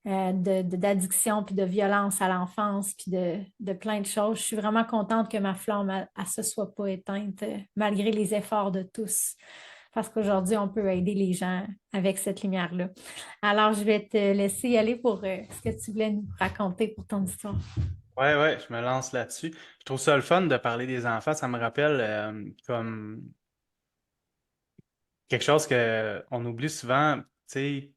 d'addiction, puis de violence à l'enfance, puis de plein de choses. Je suis vraiment contente que ma flamme, elle se soit pas éteinte, malgré les efforts de tous. Parce qu'aujourd'hui, on peut aider les gens avec cette lumière-là. Alors, je vais te laisser y aller pour ce que tu voulais nous raconter pour ton histoire. Ouais, ouais, je me lance là-dessus. Je trouve ça le fun de parler des enfants. Ça me rappelle comme quelque chose que on oublie souvent. Tu sais,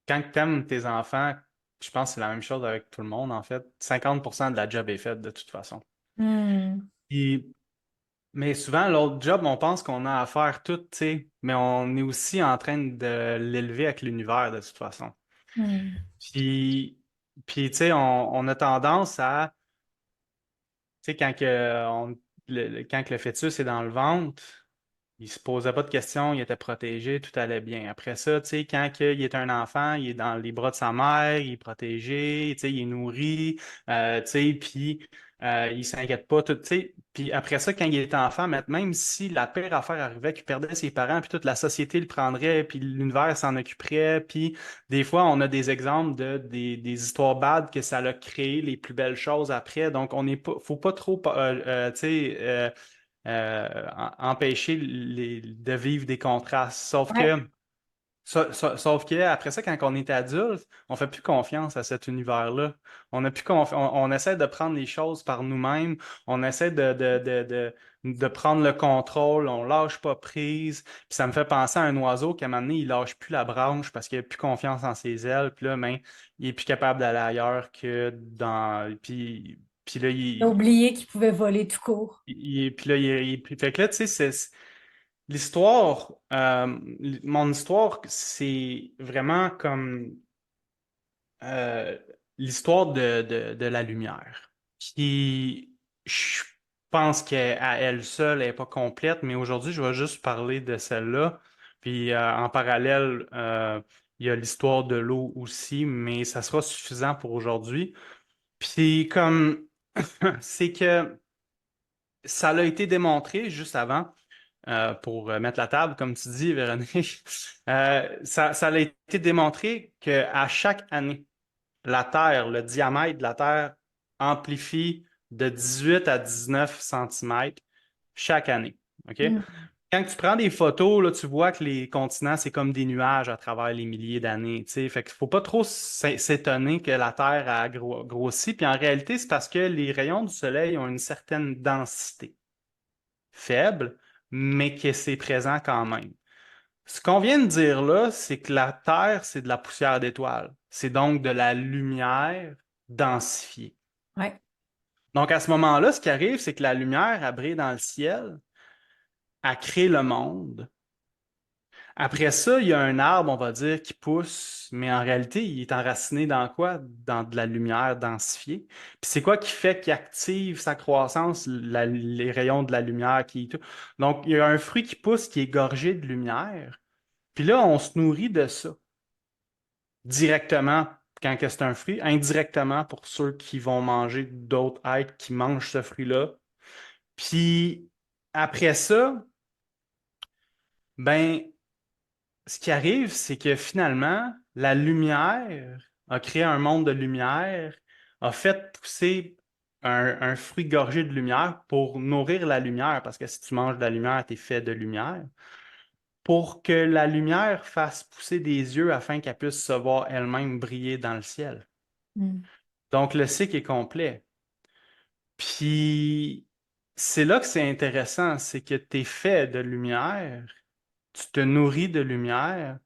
quand tu aimes tes enfants, je pense que c'est la même chose avec tout le monde, en fait. 50% de la job est faite de toute façon. Hmm, Puis, mais souvent, l'autre job, on pense qu'on a à faire tout, tu sais, mais on est aussi en train de l'élever avec l'univers de toute façon. hmm. Puis, puis tu sais, on a tendance à, tu sais, quand que le fœtus est dans le ventre, il se posait pas de questions, il était protégé, tout allait bien. Après ça, tu sais, quand il est un enfant, il est dans les bras de sa mère, il est protégé, tu sais, il est nourri, tu sais, puis il s'inquiète pas, tout, tu sais. Puis après ça, quand il était enfant, même si la pire affaire arrivait, qu'il perdait ses parents, puis toute la société le prendrait, puis l'univers s'en occuperait, puis des fois, on a des exemples des histoires bad que ça a créé les plus belles choses après. Donc, on n'est pas, faut pas trop, tu sais, empêcher de vivre des contrastes. Ouais, Sauf que après ça, quand on est adulte, on fait plus confiance à cet univers-là. On a plus on essaie de prendre les choses par nous-mêmes. On essaie de prendre le contrôle. On lâche pas prise. Puis ça me fait penser à un oiseau qui, à un moment donné, il lâche plus la branche parce qu'il a plus confiance en ses ailes. Puis là, il est plus capable d'aller ailleurs que dans. Puis là, j'ai oublié qu'il pouvait voler tout court. puis là, fait que là, tu sais, l'histoire, mon histoire, c'est vraiment comme euh, l'histoire de la lumière, qui, je pense qu'à elle seule, elle n'est pas complète, mais aujourd'hui, je vais juste parler de celle-là. Puis en parallèle, il y a l'histoire de l'eau aussi, mais ça sera suffisant pour aujourd'hui. Puis comme, c'est que ça a été démontré juste avant pour mettre la table, comme tu dis, Véronique. Ça a été démontré qu'à chaque année, la Terre, le diamètre de la Terre amplifie de 18 à 19 centimètres chaque année. OK? Hmm. Quand tu prends des photos, là, tu vois que les continents, c'est comme des nuages à travers les milliers d'années. Tu sais. Fait qu'il ne faut pas trop s'étonner que la Terre a grossi. Puis en réalité, c'est parce que les rayons du Soleil ont une certaine densité faible, mais que c'est présent quand même. Ce qu'on vient de dire là, c'est que la Terre, c'est de la poussière d'étoiles. C'est donc de la lumière densifiée. Ouais. Donc à ce moment-là, ce qui arrive, c'est que la lumière, elle brille dans le ciel, elle crée le monde, Après ça, il y a un arbre, on va dire, qui pousse, mais en réalité, il est enraciné dans quoi? Dans de la lumière densifiée. Puis c'est quoi qui fait qu'il active sa croissance? Les rayons de la lumière qui... Donc, il y a un fruit qui pousse qui est gorgé de lumière. Puis là, on se nourrit de ça directement quand que c'est un fruit, indirectement pour ceux qui vont manger d'autres êtres qui mangent ce fruit-là. Puis après ça, ben, ce qui arrive, c'est que finalement, la lumière a créé un monde de lumière, a fait pousser un fruit gorgé de lumière pour nourrir la lumière, parce que si tu manges de la lumière, tu es fait de lumière, pour que la lumière fasse pousser des yeux afin qu'elle puisse se voir elle-même briller dans le ciel. Mm. Donc, le cycle est complet. Puis, c'est là que c'est intéressant, c'est que tu es fait de lumière, tu te nourris de lumière,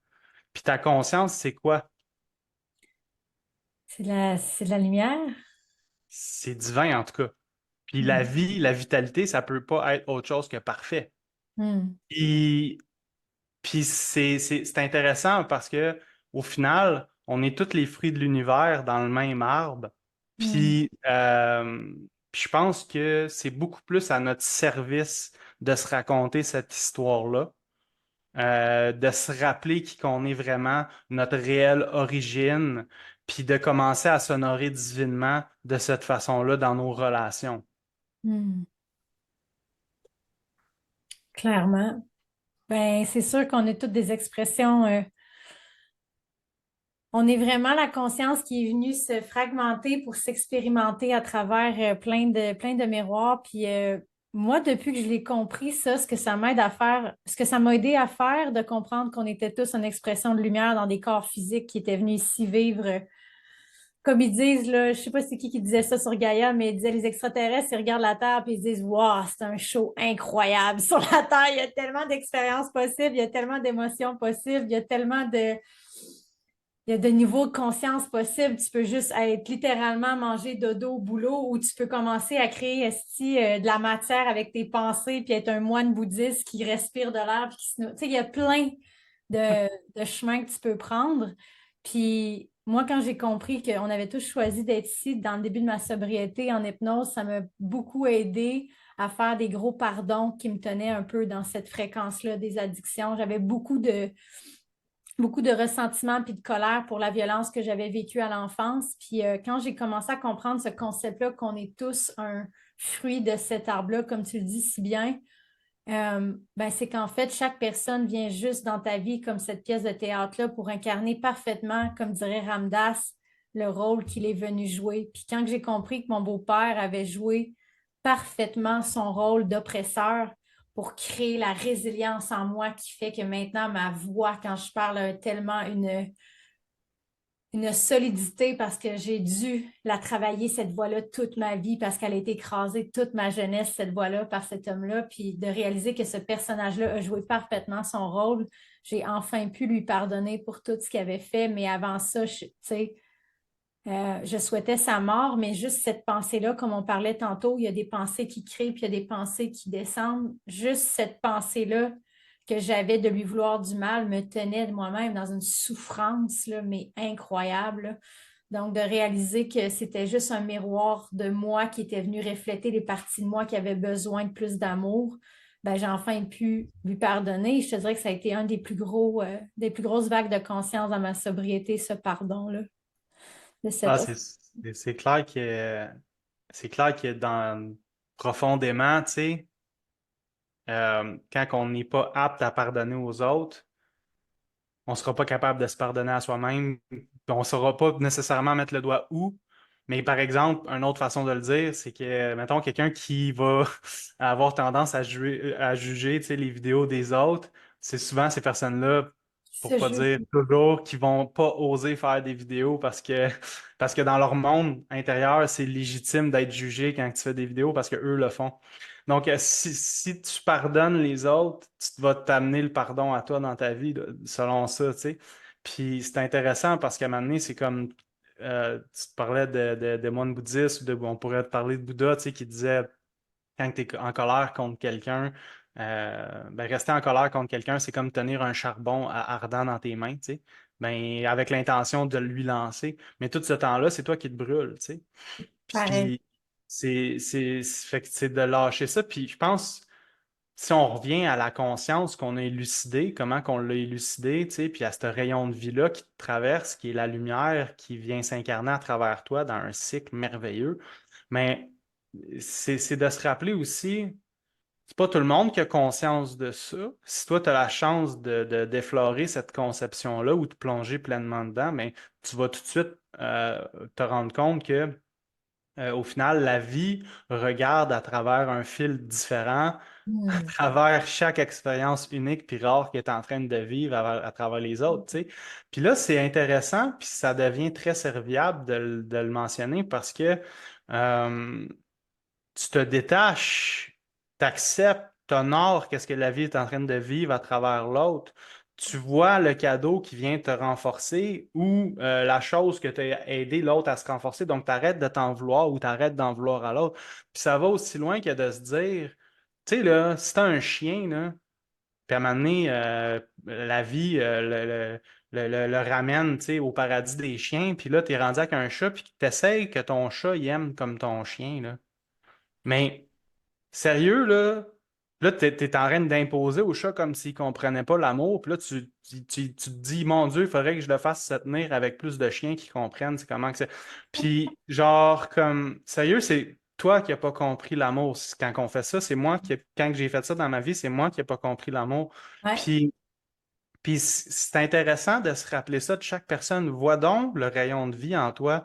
puis ta conscience, c'est quoi? C'est de la lumière. C'est divin en tout cas. Puis la Mm. vie, la vitalité, ça peut pas être autre chose que parfait. Mm. Puis, puis c'est intéressant parce que au final, on est tous les fruits de l'univers dans le même arbre. Mm. Puis, puis je pense que c'est beaucoup plus à notre service de se raconter cette histoire-là, de se rappeler qui qu'on est vraiment, notre réelle origine, puis de commencer à s'honorer divinement de cette façon-là dans nos relations. Mm. Clairement. Ben, c'est sûr qu'on a toutes des expressions. On est vraiment la conscience qui est venue se fragmenter pour s'expérimenter à travers plein de miroirs. Puis moi, depuis que je l'ai compris, ça, ce que ça m'aide à faire, ce que ça m'a aidé à faire, de comprendre qu'on était tous une expression de lumière dans des corps physiques qui étaient venus ici vivre. Comme ils disent, là, je sais pas c'est qui disait ça sur Gaïa, mais ils disaient les extraterrestres, ils regardent la Terre puis ils se disent, waouh, c'est un show incroyable. Sur la Terre, il y a tellement d'expériences possibles, il y a tellement d'émotions possibles, il y a de niveaux de conscience possibles. Tu peux juste être littéralement manger dodo au boulot ou tu peux commencer à créer de la matière avec tes pensées puis être un moine bouddhiste qui respire de l'air. Tu sais, il y a plein de chemins que tu peux prendre. Puis moi, quand j'ai compris qu'on avait tous choisi d'être ici dans le début de ma sobriété en hypnose, ça m'a beaucoup aidé à faire des gros pardons qui me tenaient un peu dans cette fréquence-là des addictions. J'avais beaucoup de ressentiment puis de colère pour la violence que j'avais vécue à l'enfance. Puis quand j'ai commencé à comprendre ce concept-là, qu'on est tous un fruit de cet arbre-là, comme tu le dis si bien, ben c'est qu'en fait, chaque personne vient juste dans ta vie comme cette pièce de théâtre-là pour incarner parfaitement, comme dirait Ramdas, le rôle qu'il est venu jouer. Puis quand j'ai compris que mon beau-père avait joué parfaitement son rôle d'oppresseur pour créer la résilience en moi qui fait que maintenant ma voix, quand je parle, a tellement une solidité parce que j'ai dû la travailler, cette voix-là, toute ma vie, parce qu'elle a été écrasée toute ma jeunesse, cette voix-là, par cet homme-là. Puis de réaliser que ce personnage-là a joué parfaitement son rôle, j'ai enfin pu lui pardonner pour tout ce qu'il avait fait. Mais avant ça, tu sais, je souhaitais sa mort, mais juste cette pensée-là, comme on parlait tantôt, il y a des pensées qui créent, puis il y a des pensées qui descendent. Juste cette pensée-là que j'avais de lui vouloir du mal me tenait de moi-même dans une souffrance, là, mais incroyable, là. Donc, de réaliser que c'était juste un miroir de moi qui était venu refléter les parties de moi qui avaient besoin de plus d'amour, ben, j'ai enfin pu lui pardonner. Je te dirais que ça a été un des plus grosses vagues de conscience dans ma sobriété, ce pardon-là, de Ah, cet c'est clair que dans profondément, tu sais, quand on n'est pas apte à pardonner aux autres, on ne sera pas capable de se pardonner à soi-même. On ne saura pas nécessairement mettre le doigt où. Mais par exemple, une autre façon de le dire, c'est que, mettons, quelqu'un qui va avoir tendance à juger, tu sais, les vidéos des autres, c'est souvent ces personnes-là, pour ce pas jeu. dire toujours, qui vont pas oser faire des vidéos parce que dans leur monde intérieur, c'est légitime d'être jugé quand tu fais des vidéos parce que eux le font. Donc, si tu pardonnes les autres, tu vas t'amener le pardon à toi dans ta vie, là, selon ça, tu sais. Puis c'est intéressant parce qu'à un moment donné, c'est comme tu te parlais de moines bouddhistes ou on pourrait te parler de Bouddha, tu sais, qui disait quand tu es en colère contre quelqu'un, ben, rester en colère contre quelqu'un, c'est comme tenir un charbon ardent dans tes mains, tu sais. Ben, avec l'intention de lui lancer. Mais tout ce temps-là, c'est toi qui te brûles, tu sais. Pareil. Puis fait que c'est de lâcher ça. Puis je pense, si on revient à la conscience qu'on a élucidée, comment qu'on l'a élucidée, tu sais, puis à ce rayon de vie-là qui te traverse, qui est la lumière qui vient s'incarner à travers toi dans un cycle merveilleux, mais c'est de se rappeler aussi, c'est pas tout le monde qui a conscience de ça. Si toi, tu as la chance d'effleurer cette conception-là ou de plonger pleinement dedans, mais tu vas tout de suite te rendre compte que au final, la vie regarde à travers un fil différent, à Hmm. travers chaque expérience unique puis rare qu'elle est en train de vivre à travers les autres, tu sais. Puis là, c'est intéressant, puis ça devient très serviable de le mentionner parce que euh, tu te détaches, tu acceptes, tu honores qu'est-ce que la vie est en train de vivre à travers l'autre. Tu vois le cadeau qui vient te renforcer ou la chose que tu as aidé l'autre à se renforcer. Donc, tu arrêtes de t'en vouloir ou tu arrêtes d'en vouloir à l'autre. Puis ça va aussi loin que de se dire, tu sais, là, si tu as un chien, là, puis à un moment donné, la vie le ramène, tu sais, au paradis des chiens, puis là, tu es rendu avec un chat, puis tu essaies que ton chat il aime comme ton chien, là. Mais sérieux, là, t'es en train d'imposer au chat comme s'il comprenait pas l'amour. Puis là, tu te dis, mon Dieu, il faudrait que je le fasse se tenir avec plus de chiens qui comprennent c'est comment que c'est. Puis, genre, comme, sérieux, c'est toi qui n'as pas compris l'amour. Quand on fait ça, c'est moi quand j'ai fait ça dans ma vie, c'est moi qui n'ai pas compris l'amour. Ouais. Puis, puis c'est intéressant de se rappeler ça de chaque personne. Vois donc le rayon de vie en toi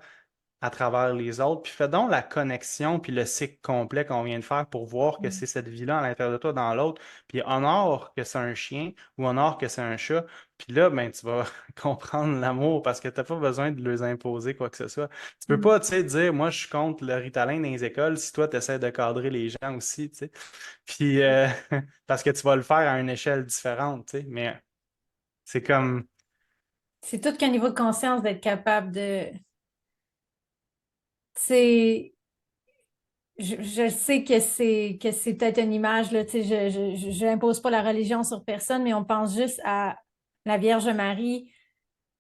à travers les autres. Puis fais donc la connexion puis le cycle complet qu'on vient de faire pour voir que c'est cette vie-là à l'intérieur de toi dans l'autre. Puis honore que c'est un chien ou honore que c'est un chat. Puis là, ben, tu vas comprendre l'amour parce que tu n'as pas besoin de leur imposer quoi que ce soit. Tu peux Hmm. pas, tu sais, dire, moi, je suis contre le Ritalin dans les écoles si toi, tu essaies de cadrer les gens aussi, tu sais. Puis, parce que tu vas le faire à une échelle différente, tu sais. Mais c'est comme, C'est tout qu'un niveau de conscience d'être capable de. C'est. Je sais que c'est peut-être une image, là, tu sais, je n'impose pas la religion sur personne, mais on pense juste à la Vierge Marie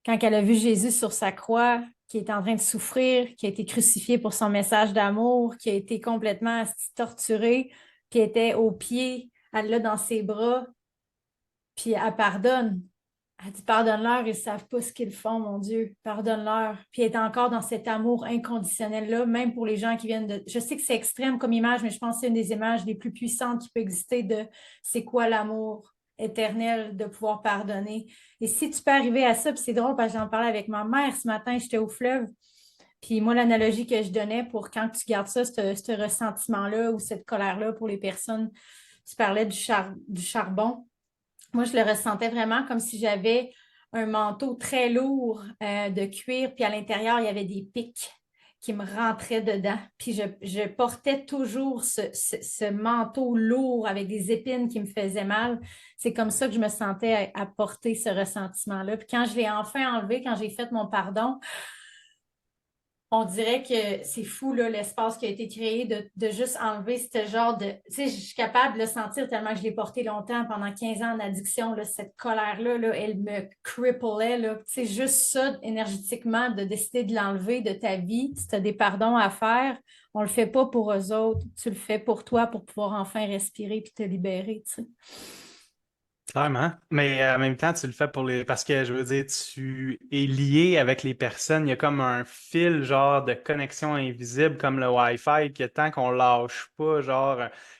quand elle a vu Jésus sur sa croix, qui est en train de souffrir, qui a été crucifié pour son message d'amour, qui a été complètement torturé, qui était au pied, elle l'a dans ses bras, puis elle pardonne. Elle dit, pardonne-leur, ils ne savent pas ce qu'ils font, mon Dieu. Pardonne-leur. Puis elle est encore dans cet amour inconditionnel-là, même pour les gens qui viennent de. Je sais que c'est extrême comme image, mais je pense que c'est une des images les plus puissantes qui peut exister de c'est quoi l'amour éternel, de pouvoir pardonner. Et si tu peux arriver à ça, puis c'est drôle parce que j'en parlais avec ma mère ce matin, j'étais au fleuve. Puis moi, l'analogie que je donnais pour quand tu gardes ça, ce ressentiment-là ou cette colère-là pour les personnes, tu parlais du charbon. Moi, je le ressentais vraiment comme si j'avais un manteau très lourd de cuir, puis à l'intérieur, il y avait des pics qui me rentraient dedans. Puis je portais toujours ce manteau lourd avec des épines qui me faisaient mal. C'est comme ça que je me sentais à porter ce ressentiment-là. Puis quand je l'ai enfin enlevé, quand j'ai fait mon pardon, on dirait que c'est fou, là, l'espace qui a été créé de juste enlever ce genre de. Tu sais, je suis capable de le sentir tellement que je l'ai porté longtemps, pendant 15 ans en addiction, là, cette colère-là, là, elle me cripplait. Là. Tu sais, juste ça, énergétiquement, de décider de l'enlever de ta vie. Si tu as des pardons à faire, on le fait pas pour eux autres. Tu le fais pour toi pour pouvoir enfin respirer puis te libérer. Tu sais. clairement, mais en même temps, tu le fais pour les. Parce que je veux dire, tu es lié avec les personnes. Il y a comme un fil, genre, de connexion invisible, comme le Wi-Fi, que tant qu'on lâche pas, genre,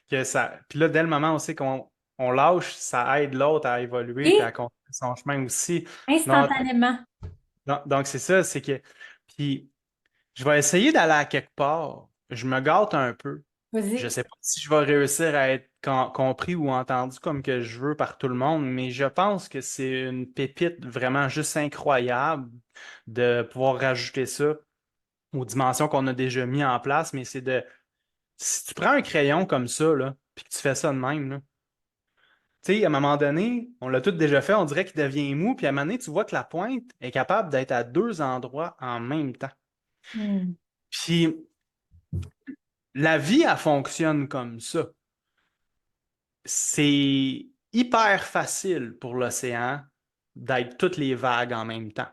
que ça. Puis là, dès le moment aussi qu'on lâche, ça aide l'autre à évoluer puis à Et continuer son chemin aussi. Donc, instantanément, donc c'est ça, c'est que. Puis, je vais essayer d'aller à quelque part. Je me gâte un peu. Je vas-y. sais pas si je vais réussir à être compris ou entendu comme que je veux par tout le monde, mais je pense que c'est une pépite vraiment juste incroyable de pouvoir rajouter ça aux dimensions qu'on a déjà mis en place. Mais c'est de, si tu prends un crayon comme ça, là, puis que tu fais ça de même, là, tu sais, à un moment donné, on l'a tout déjà fait, on dirait qu'il devient mou, puis à un moment donné, tu vois que la pointe est capable d'être à deux endroits en même temps. Hmm. Puis la vie, elle fonctionne comme ça. c'est hyper facile pour l'océan d'être toutes les vagues en même temps.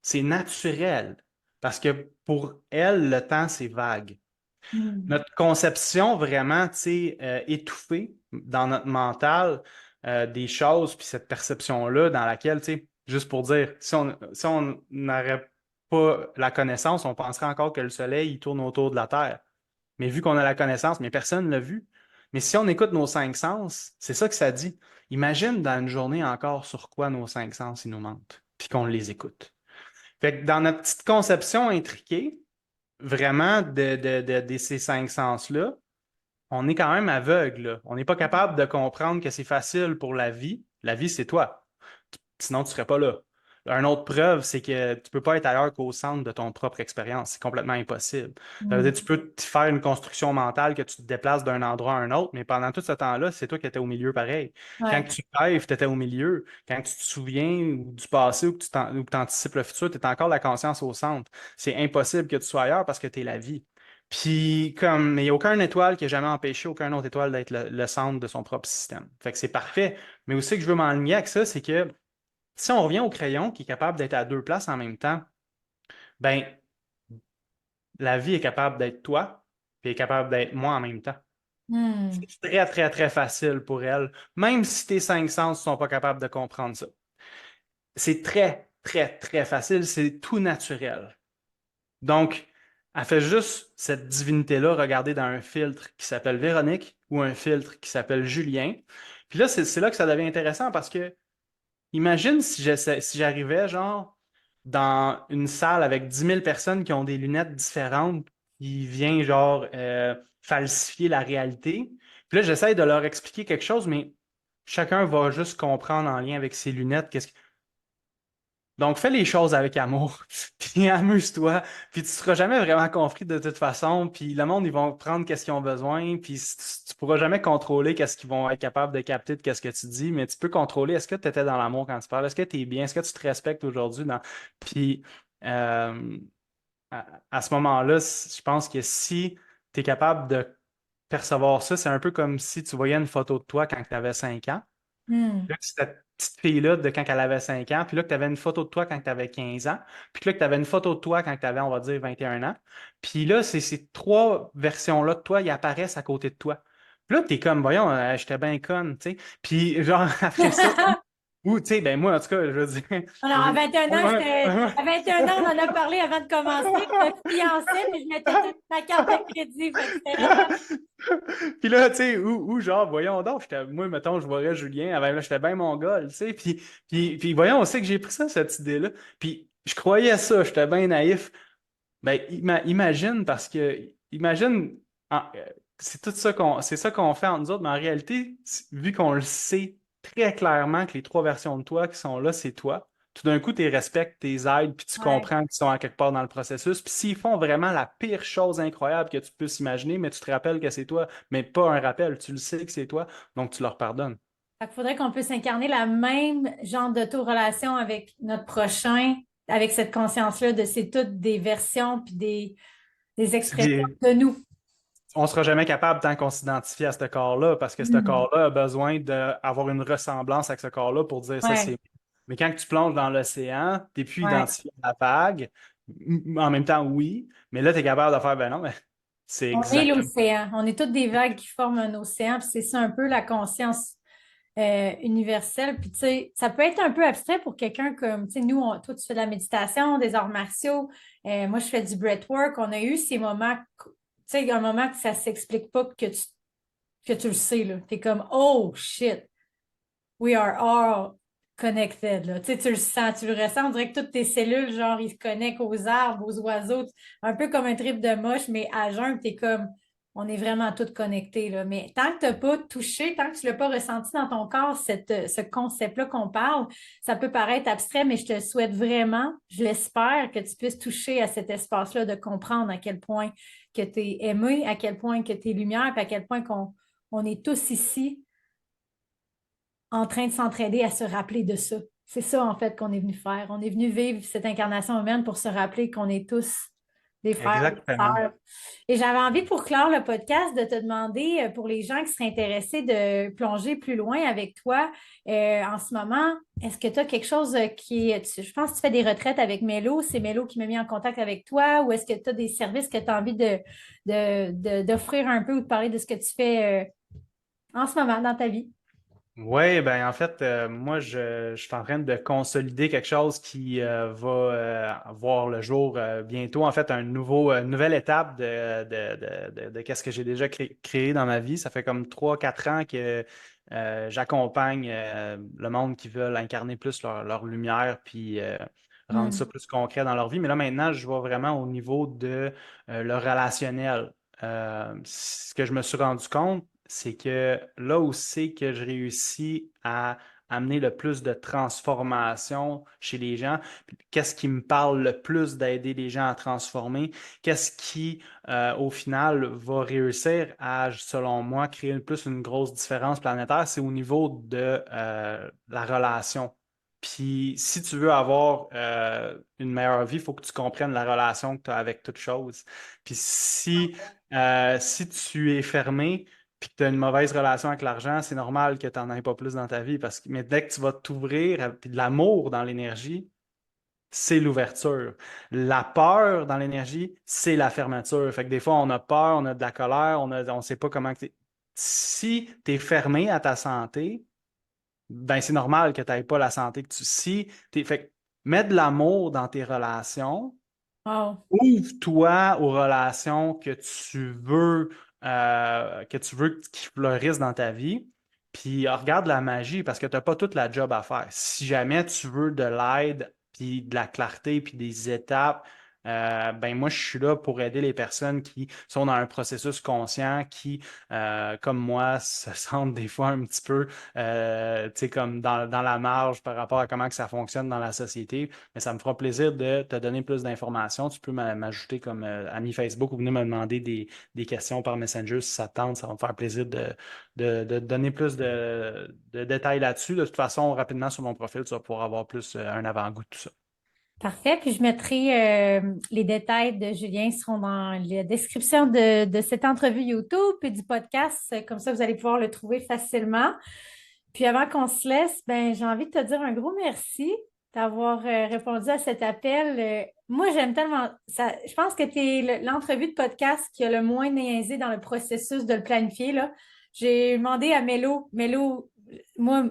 C'est naturel parce que pour elle, le temps, c'est vague. Hmm. Notre conception vraiment, tu sais, étouffée dans notre mental des choses, puis cette perception-là dans laquelle, tu sais, juste pour dire, si on n'aurait pas la connaissance, on penserait encore que le Soleil, il tourne autour de la Terre. Mais vu qu'on a la connaissance, mais personne ne l'a vu. Mais si on écoute nos cinq sens, c'est ça que ça dit. Imagine dans une journée encore sur quoi nos cinq sens, ils nous mentent, puis qu'on les écoute. Fait que dans notre petite conception intriquée, vraiment de ces cinq sens-là, on est quand même aveugle, là. On n'est pas capable de comprendre que c'est facile pour la vie. La vie, c'est toi. Sinon, tu ne serais pas là. Une autre preuve, c'est que tu ne peux pas être ailleurs qu'au centre de ton propre expérience. C'est complètement impossible. Ça veut dire Hmm. que tu peux te faire une construction mentale que tu te déplaces d'un endroit à un autre, mais pendant tout ce temps-là, c'est toi qui étais au milieu pareil. Quand Ouais. tu rêves, tu étais au milieu. Quand tu te souviens du passé ou que tu anticipes le futur, tu es encore la conscience au centre. C'est impossible que tu sois ailleurs parce que tu es la vie. Puis, comme, mais il n'y a aucune étoile qui a jamais empêché aucune autre étoile d'être le centre de son propre système. Fait que c'est parfait. Mais aussi que je veux m'enligner avec ça, c'est que si on revient au crayon qui est capable d'être à deux places en même temps, ben, la vie est capable d'être toi, puis est capable d'être moi en même temps. Hmm. C'est très, très, très facile pour elle, même si tes cinq sens ne sont pas capables de comprendre ça. C'est très, très, très facile, c'est tout naturel. Donc, elle fait juste cette divinité-là regarder dans un filtre qui s'appelle Véronique ou un filtre qui s'appelle Julien. Puis là, c'est là que ça devient intéressant parce que imagine si j'arrivais, genre, dans une salle avec 10 000 personnes qui ont des lunettes différentes, qui vient, genre, falsifier la réalité. Puis là, j'essaye de leur expliquer quelque chose, mais chacun va juste comprendre en lien avec ses lunettes. Donc, fais les choses avec amour, puis amuse-toi, puis tu seras jamais vraiment compris de toute façon, puis le monde, ils vont prendre qu'est-ce qu'ils ont besoin, puis tu pourras jamais contrôler qu'est-ce qu'ils vont être capables de capter de qu'est-ce que tu dis, mais tu peux contrôler est-ce que tu étais dans l'amour quand tu parles, est-ce que tu es bien, est-ce que tu te respectes aujourd'hui dans... Puis, euh, à ce moment-là, je pense que si tu es capable de percevoir ça, c'est un peu comme si tu voyais une photo de toi quand tu avais 5 ans. Hmm. Là, que cette petite fille-là de quand elle avait 5 ans, puis là que tu avais une photo de toi quand tu avais 15 ans, puis là que tu avais une photo de toi quand tu avais, on va dire, 21 ans. Puis là, ces trois versions-là de toi, ils apparaissent à côté de toi. Puis là, tu es comme, voyons, j'étais bien conne, tu sais. Puis genre, après ça, ou, tu sais, ben moi, en tout cas, je veux dire, Alors, à je- 21 ans, ouais, ouais. à 21 ans, on en a parlé avant de commencer. Je me fiançais, mais je mettais toute ma carte de crédit. Fait que c'était vraiment. Puis là, tu sais, genre, voyons donc, moi, mettons, je voyais Julien, là, j'étais bien mongol, tu sais, puis voyons, on sait que j'ai pris ça, cette idée-là. Puis je croyais ça, j'étais bien naïf. Ben, imagine, parce que, imagine, c'est tout ça c'est ça qu'on fait entre nous autres, mais en réalité, vu qu'on le sait très clairement que les trois versions de toi qui sont là, c'est toi, tout d'un coup, tu les respectes, tu les aides, puis tu Ouais. comprends qu'ils sont à quelque part dans le processus. Puis s'ils font vraiment la pire chose incroyable que tu puisses imaginer, mais tu te rappelles que c'est toi, mais pas un rappel, tu le sais que c'est toi, donc tu leur pardonnes. Fait qu'il faudrait qu'on puisse incarner la même genre d'autorelation avec notre prochain, avec cette conscience-là de c'est toutes des versions puis des expressions de nous. On ne sera jamais capable tant qu'on s'identifie à ce corps-là, parce que ce Hmm. corps-là a besoin d'avoir une ressemblance avec ce corps-là pour dire ça, Ouais, c'est. Mais quand tu plonges dans l'océan, tu n'es plus ouais. identifié à la vague. En même temps, oui, mais là, tu es capable de faire, ben non, mais c'est On est exactement. l'océan. On est toutes des vagues qui forment un océan. Puis c'est ça un peu la conscience universelle. Puis tu sais, ça peut être un peu abstrait pour quelqu'un comme, tu sais, nous, toi, tu fais de la méditation, des arts martiaux. Moi, je fais du breathwork. On a eu ces moments, tu sais, un moment que ça s'explique pas que tu le sais, là. T'es comme, oh shit, we are all connected, là. Tu sais, tu le sens, tu le ressens. On dirait que toutes tes cellules, genre, ils se connectent aux arbres, aux oiseaux. Un peu comme un trip de moche, mais à jeun, t'es comme, on est vraiment tous connectés, là. Mais tant que tu n'as pas touché, tant que tu ne l'as pas ressenti dans ton corps, ce concept-là qu'on parle, ça peut paraître abstrait, mais je te souhaite vraiment, je l'espère, que tu puisses toucher à cet espace-là, de comprendre à quel point que tu es aimé, à quel point que tu es lumière, puis à quel point qu'on on est tous ici en train de s'entraider à se rappeler de ça. C'est ça, en fait, qu'on est venu faire. On est venu vivre cette incarnation humaine pour se rappeler qu'on est tous des frères, des Exactement. sœurs. Et j'avais envie, pour clore le podcast, de te demander, pour les gens qui seraient intéressés de plonger plus loin avec toi, en ce moment, est-ce que tu as quelque chose qui est... Je pense que tu fais des retraites avec Mélo. C'est Mélo qui m'a mis en contact avec toi, ou est-ce que tu as des services que tu as envie d'offrir un peu ou de parler de ce que tu fais en ce moment dans ta vie? Oui, ben en fait, moi, je suis en train de consolider quelque chose qui va voir le jour bientôt. En fait, une nouvelle étape de qu'est-ce que j'ai déjà créé dans ma vie. Ça fait comme 3, 4 ans que j'accompagne le monde qui veut incarner plus leur lumière, puis rendre ça Hmm. plus concret dans leur vie. Mais là, maintenant, je vais vraiment au niveau de le relationnel. Ce que je me suis rendu compte, c'est que là où c'est que je réussis à amener le plus de transformation chez les gens, puis qu'est-ce qui me parle le plus d'aider les gens à transformer, qu'est-ce qui, au final, va réussir à, selon moi, créer plus une grosse différence planétaire, c'est au niveau de la relation. Puis, si tu veux avoir une meilleure vie, il faut que tu comprennes la relation que tu as avec toute chose. Puis, si tu es fermé, puis que tu as une mauvaise relation avec l'argent, c'est normal que tu n'en aies pas plus dans ta vie. Mais dès que tu vas t'ouvrir, puis de l'amour dans l'énergie, c'est l'ouverture. La peur dans l'énergie, c'est la fermeture. Fait que des fois, on a peur, on a de la colère, on sait pas comment. Si tu es fermé à ta santé, ben c'est normal que tu n'aies pas la santé que tu. Fait que mets de l'amour dans tes relations. Wow. Ouvre-toi aux relations que tu veux qui fleurissent dans ta vie. Puis regarde la magie parce que tu n'as pas toute la job à faire. Si jamais tu veux de l'aide, puis de la clarté, puis des étapes, ben moi, je suis là pour aider les personnes qui sont dans un processus conscient, qui, comme moi, se sentent des fois un petit peu, tu sais, comme dans la marge par rapport à comment que ça fonctionne dans la société. Mais ça me fera plaisir de te donner plus d'informations. Tu peux m'ajouter comme ami Facebook ou venir me demander des questions par Messenger si ça te tente. Ça va me faire plaisir de te donner plus de détails là-dessus. De toute façon, rapidement sur mon profil, tu vas pouvoir avoir plus un avant-goût de tout ça. Parfait. Puis je mettrai les détails de Julien seront dans la description de cette entrevue YouTube et du podcast. Comme ça, vous allez pouvoir le trouver facilement. Puis avant qu'on se laisse, ben, j'ai envie de te dire un gros merci d'avoir répondu à cet appel. Moi, j'aime tellement ça. Je pense que tu es l'entrevue de podcast qui a le moins niaisé dans le processus de le planifier, là. J'ai demandé à Mélo, moi,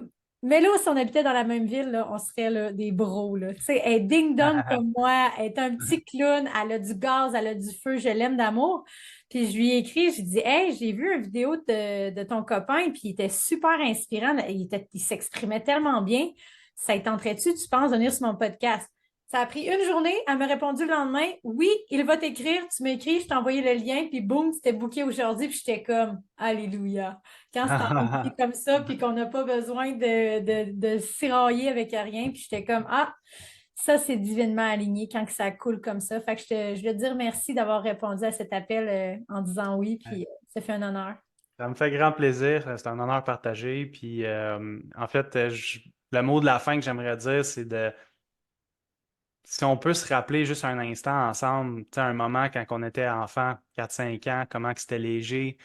Mélo, si on habitait dans la même ville, là, on serait là, des bros, là. Tu sais, elle est ding-dong comme moi, elle est un petit clown, elle a du gaz, elle a du feu, je l'aime d'amour. Puis je lui ai écrit, je lui ai dit, hey, j'ai vu une vidéo de ton copain, puis il était super inspirant, il s'exprimait tellement bien. Ça te tenterait-tu, tu penses, de venir sur mon podcast? Ça a pris une journée, elle m'a répondu le lendemain, oui, il va t'écrire, tu m'écris, je t'ai envoyé le lien, puis boum, c'était booké aujourd'hui, puis j'étais comme, Alléluia. Quand c'est envoyé comme ça, puis qu'on n'a pas besoin de s'irailler avec rien, puis j'étais comme, ah, ça, c'est divinement aligné quand que ça coule comme ça. Fait que je veux te dire merci d'avoir répondu à cet appel en disant oui, puis ça fait un honneur. Ça me fait grand plaisir. C'est un honneur partagé. Puis, en fait, le mot de la fin que j'aimerais dire, c'est si on peut se rappeler juste un instant ensemble, tu sais, un moment quand on était enfant, 4, 5 ans, comment que c'était léger,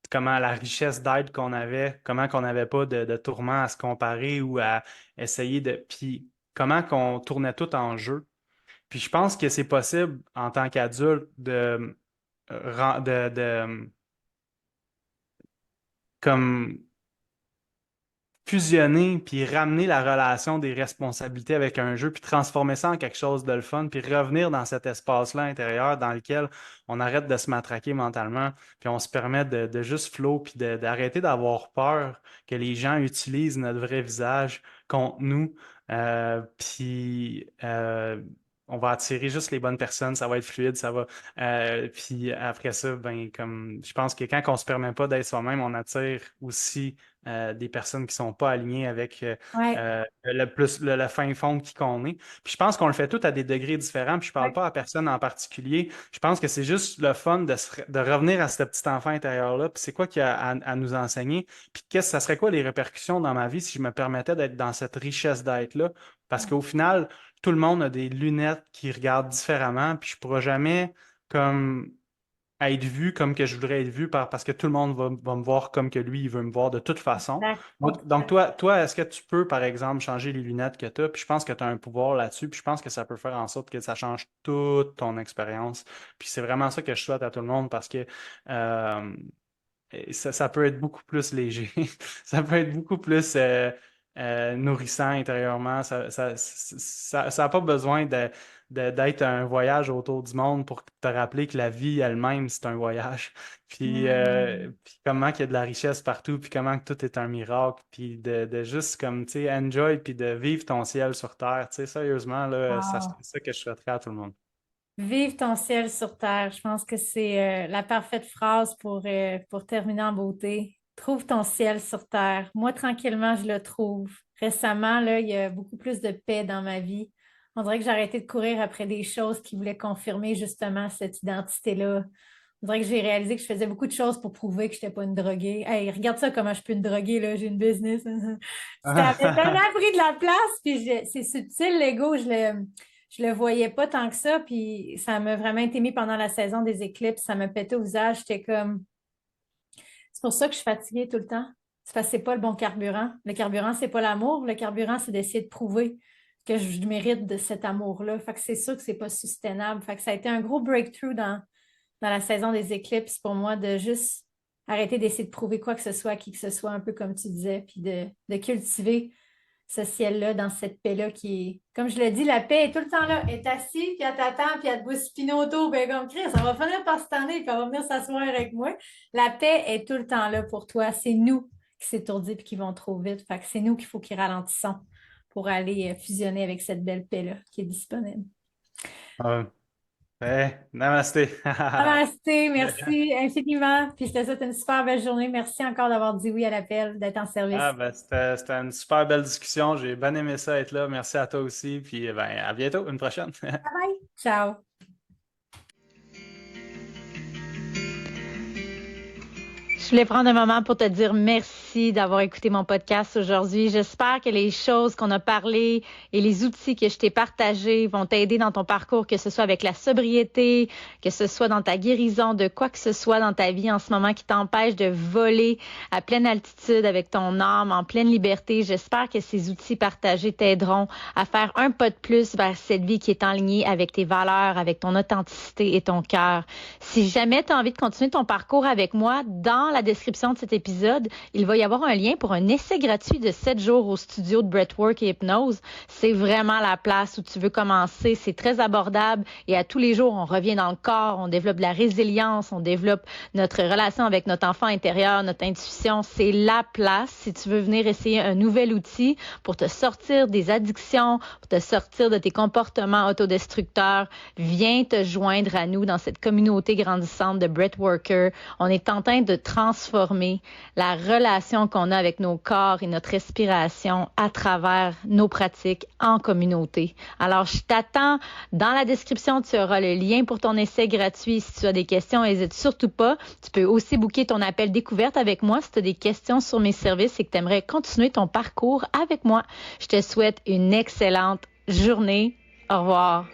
comment la richesse d'aide qu'on avait, comment qu'on n'avait pas de tourments à se comparer ou à essayer de. Puis comment qu'on tournait tout en jeu. Puis je pense que c'est possible en tant qu'adulte de comme fusionner puis ramener la relation des responsabilités avec un jeu puis transformer ça en quelque chose de le fun puis revenir dans cet espace-là intérieur dans lequel on arrête de se matraquer mentalement puis on se permet de juste flow puis d'arrêter d'avoir peur que les gens utilisent notre vrai visage contre nous. Puis on va attirer juste les bonnes personnes, ça va être fluide, ça va. Puis après ça, ben comme je pense que quand on se permet pas d'être soi-même, on attire aussi des personnes qui sont pas alignées avec Ouais, le fin fond qui qu'on est. Puis je pense qu'on le fait tout à des degrés différents. Puis je parle ouais, pas à personne en particulier. Je pense que c'est juste le fun de revenir à ce petit enfant intérieur-là. Puis c'est quoi qu'il y a à nous enseigner? Puis ça serait quoi les répercussions dans ma vie si je me permettais d'être dans cette richesse d'être-là? Parce qu'au final, tout le monde a des lunettes qui regardent différemment. Puis je pourrais jamais comme être vu comme que je voudrais être vu parce que tout le monde va me voir comme que lui, il veut me voir de toute façon. Exact. Donc toi, est-ce que tu peux, par exemple, changer les lunettes que tu as? Puis je pense que tu as un pouvoir là-dessus, puis je pense que ça peut faire en sorte que ça change toute ton expérience. Puis c'est vraiment ça que je souhaite à tout le monde parce que euh, ça peut être beaucoup plus léger. Ça peut être beaucoup plus nourrissant intérieurement. Ça a pas besoin d'être un voyage autour du monde pour te rappeler que la vie elle-même, c'est un voyage. Hmm. Puis comment qu'il y a de la richesse partout, puis comment que tout est un miracle, puis de juste comme, tu sais, enjoy, puis de vivre ton ciel sur terre. Tu sais, sérieusement, là, ça serait Wow. ça que je souhaiterais à tout le monde. Vive ton ciel sur terre. Je pense que c'est la parfaite phrase pour terminer en beauté. Trouve ton ciel sur terre. Moi, tranquillement, je le trouve. Récemment, là, il y a beaucoup plus de paix dans ma vie. On dirait que j'ai arrêté de courir après des choses qui voulaient confirmer justement cette identité-là. On dirait que j'ai réalisé que je faisais beaucoup de choses pour prouver que je n'étais pas une droguée. Hey, regarde ça, comment je peux une droguer, là, j'ai une business. Ça avait tellement pris de la place, puis c'est subtil, l'ego, je le voyais pas tant que ça, puis ça m'a vraiment été mis pendant la saison des éclipses, ça me pétait au visage, j'étais comme... C'est pour ça que je suis fatiguée tout le temps. C'est parce que c'est pas le bon carburant. Le carburant, c'est pas l'amour. Le carburant, c'est d'essayer de prouver que je mérite de cet amour-là. Fait que c'est sûr que c'est pas sustainable. Fait que ça a été un gros breakthrough dans la saison des éclipses pour moi de juste arrêter d'essayer de prouver quoi que ce soit à qui que ce soit, un peu comme tu disais, puis de cultiver ce ciel-là, dans cette paix-là qui est, comme je le dis, la paix est tout le temps là. Elle est assise, puis elle t'attend, puis elle te bouscule autour, ben comme Chris, ça va finir par se tanner, puis elle va venir s'asseoir avec moi. La paix est tout le temps là pour toi. C'est nous qui s'étourdis puis qui vont trop vite. Fait que c'est nous qu'il faut qu'ils ralentissons pour aller fusionner avec cette belle paix-là qui est disponible. Ah, namasté. Namasté, merci infiniment. Puis je te souhaite une super belle journée. Merci encore d'avoir dit oui à l'appel, d'être en Ah, service. ben, c'était une super belle discussion. J'ai bien aimé ça être là. Merci à toi aussi. Puis, ben, à bientôt, une prochaine. Bye bye. Ciao. Je voulais prendre un moment pour te dire merci d'avoir écouté mon podcast aujourd'hui. J'espère que les choses qu'on a parlé et les outils que je t'ai partagés vont t'aider dans ton parcours, que ce soit avec la sobriété, que ce soit dans ta guérison, de quoi que ce soit dans ta vie en ce moment qui t'empêche de voler à pleine altitude avec ton âme, en pleine liberté. J'espère que ces outils partagés t'aideront à faire un pas de plus vers cette vie qui est en ligne avec tes valeurs, avec ton authenticité et ton cœur. Si jamais tu as envie de continuer ton parcours avec moi, dans la description de cet épisode, il va y avoir un lien pour un essai gratuit de 7 jours au studio de Breathwork et Hypnose. C'est vraiment la place où tu veux commencer. C'est très abordable et à tous les jours, on revient dans le corps, on développe de la résilience, on développe notre relation avec notre enfant intérieur, notre intuition. C'est la place si tu veux venir essayer un nouvel outil pour te sortir des addictions, pour te sortir de tes comportements autodestructeurs. Viens te joindre à nous dans cette communauté grandissante de Breathworkers. On est en train de transformer la relation qu'on a avec nos corps et notre respiration à travers nos pratiques en communauté. Alors, je t'attends. Dans la description, tu auras le lien pour ton essai gratuit. Si tu as des questions, n'hésite surtout pas. Tu peux aussi booker ton appel découverte avec moi si tu as des questions sur mes services et que tu aimerais continuer ton parcours avec moi. Je te souhaite une excellente journée. Au revoir.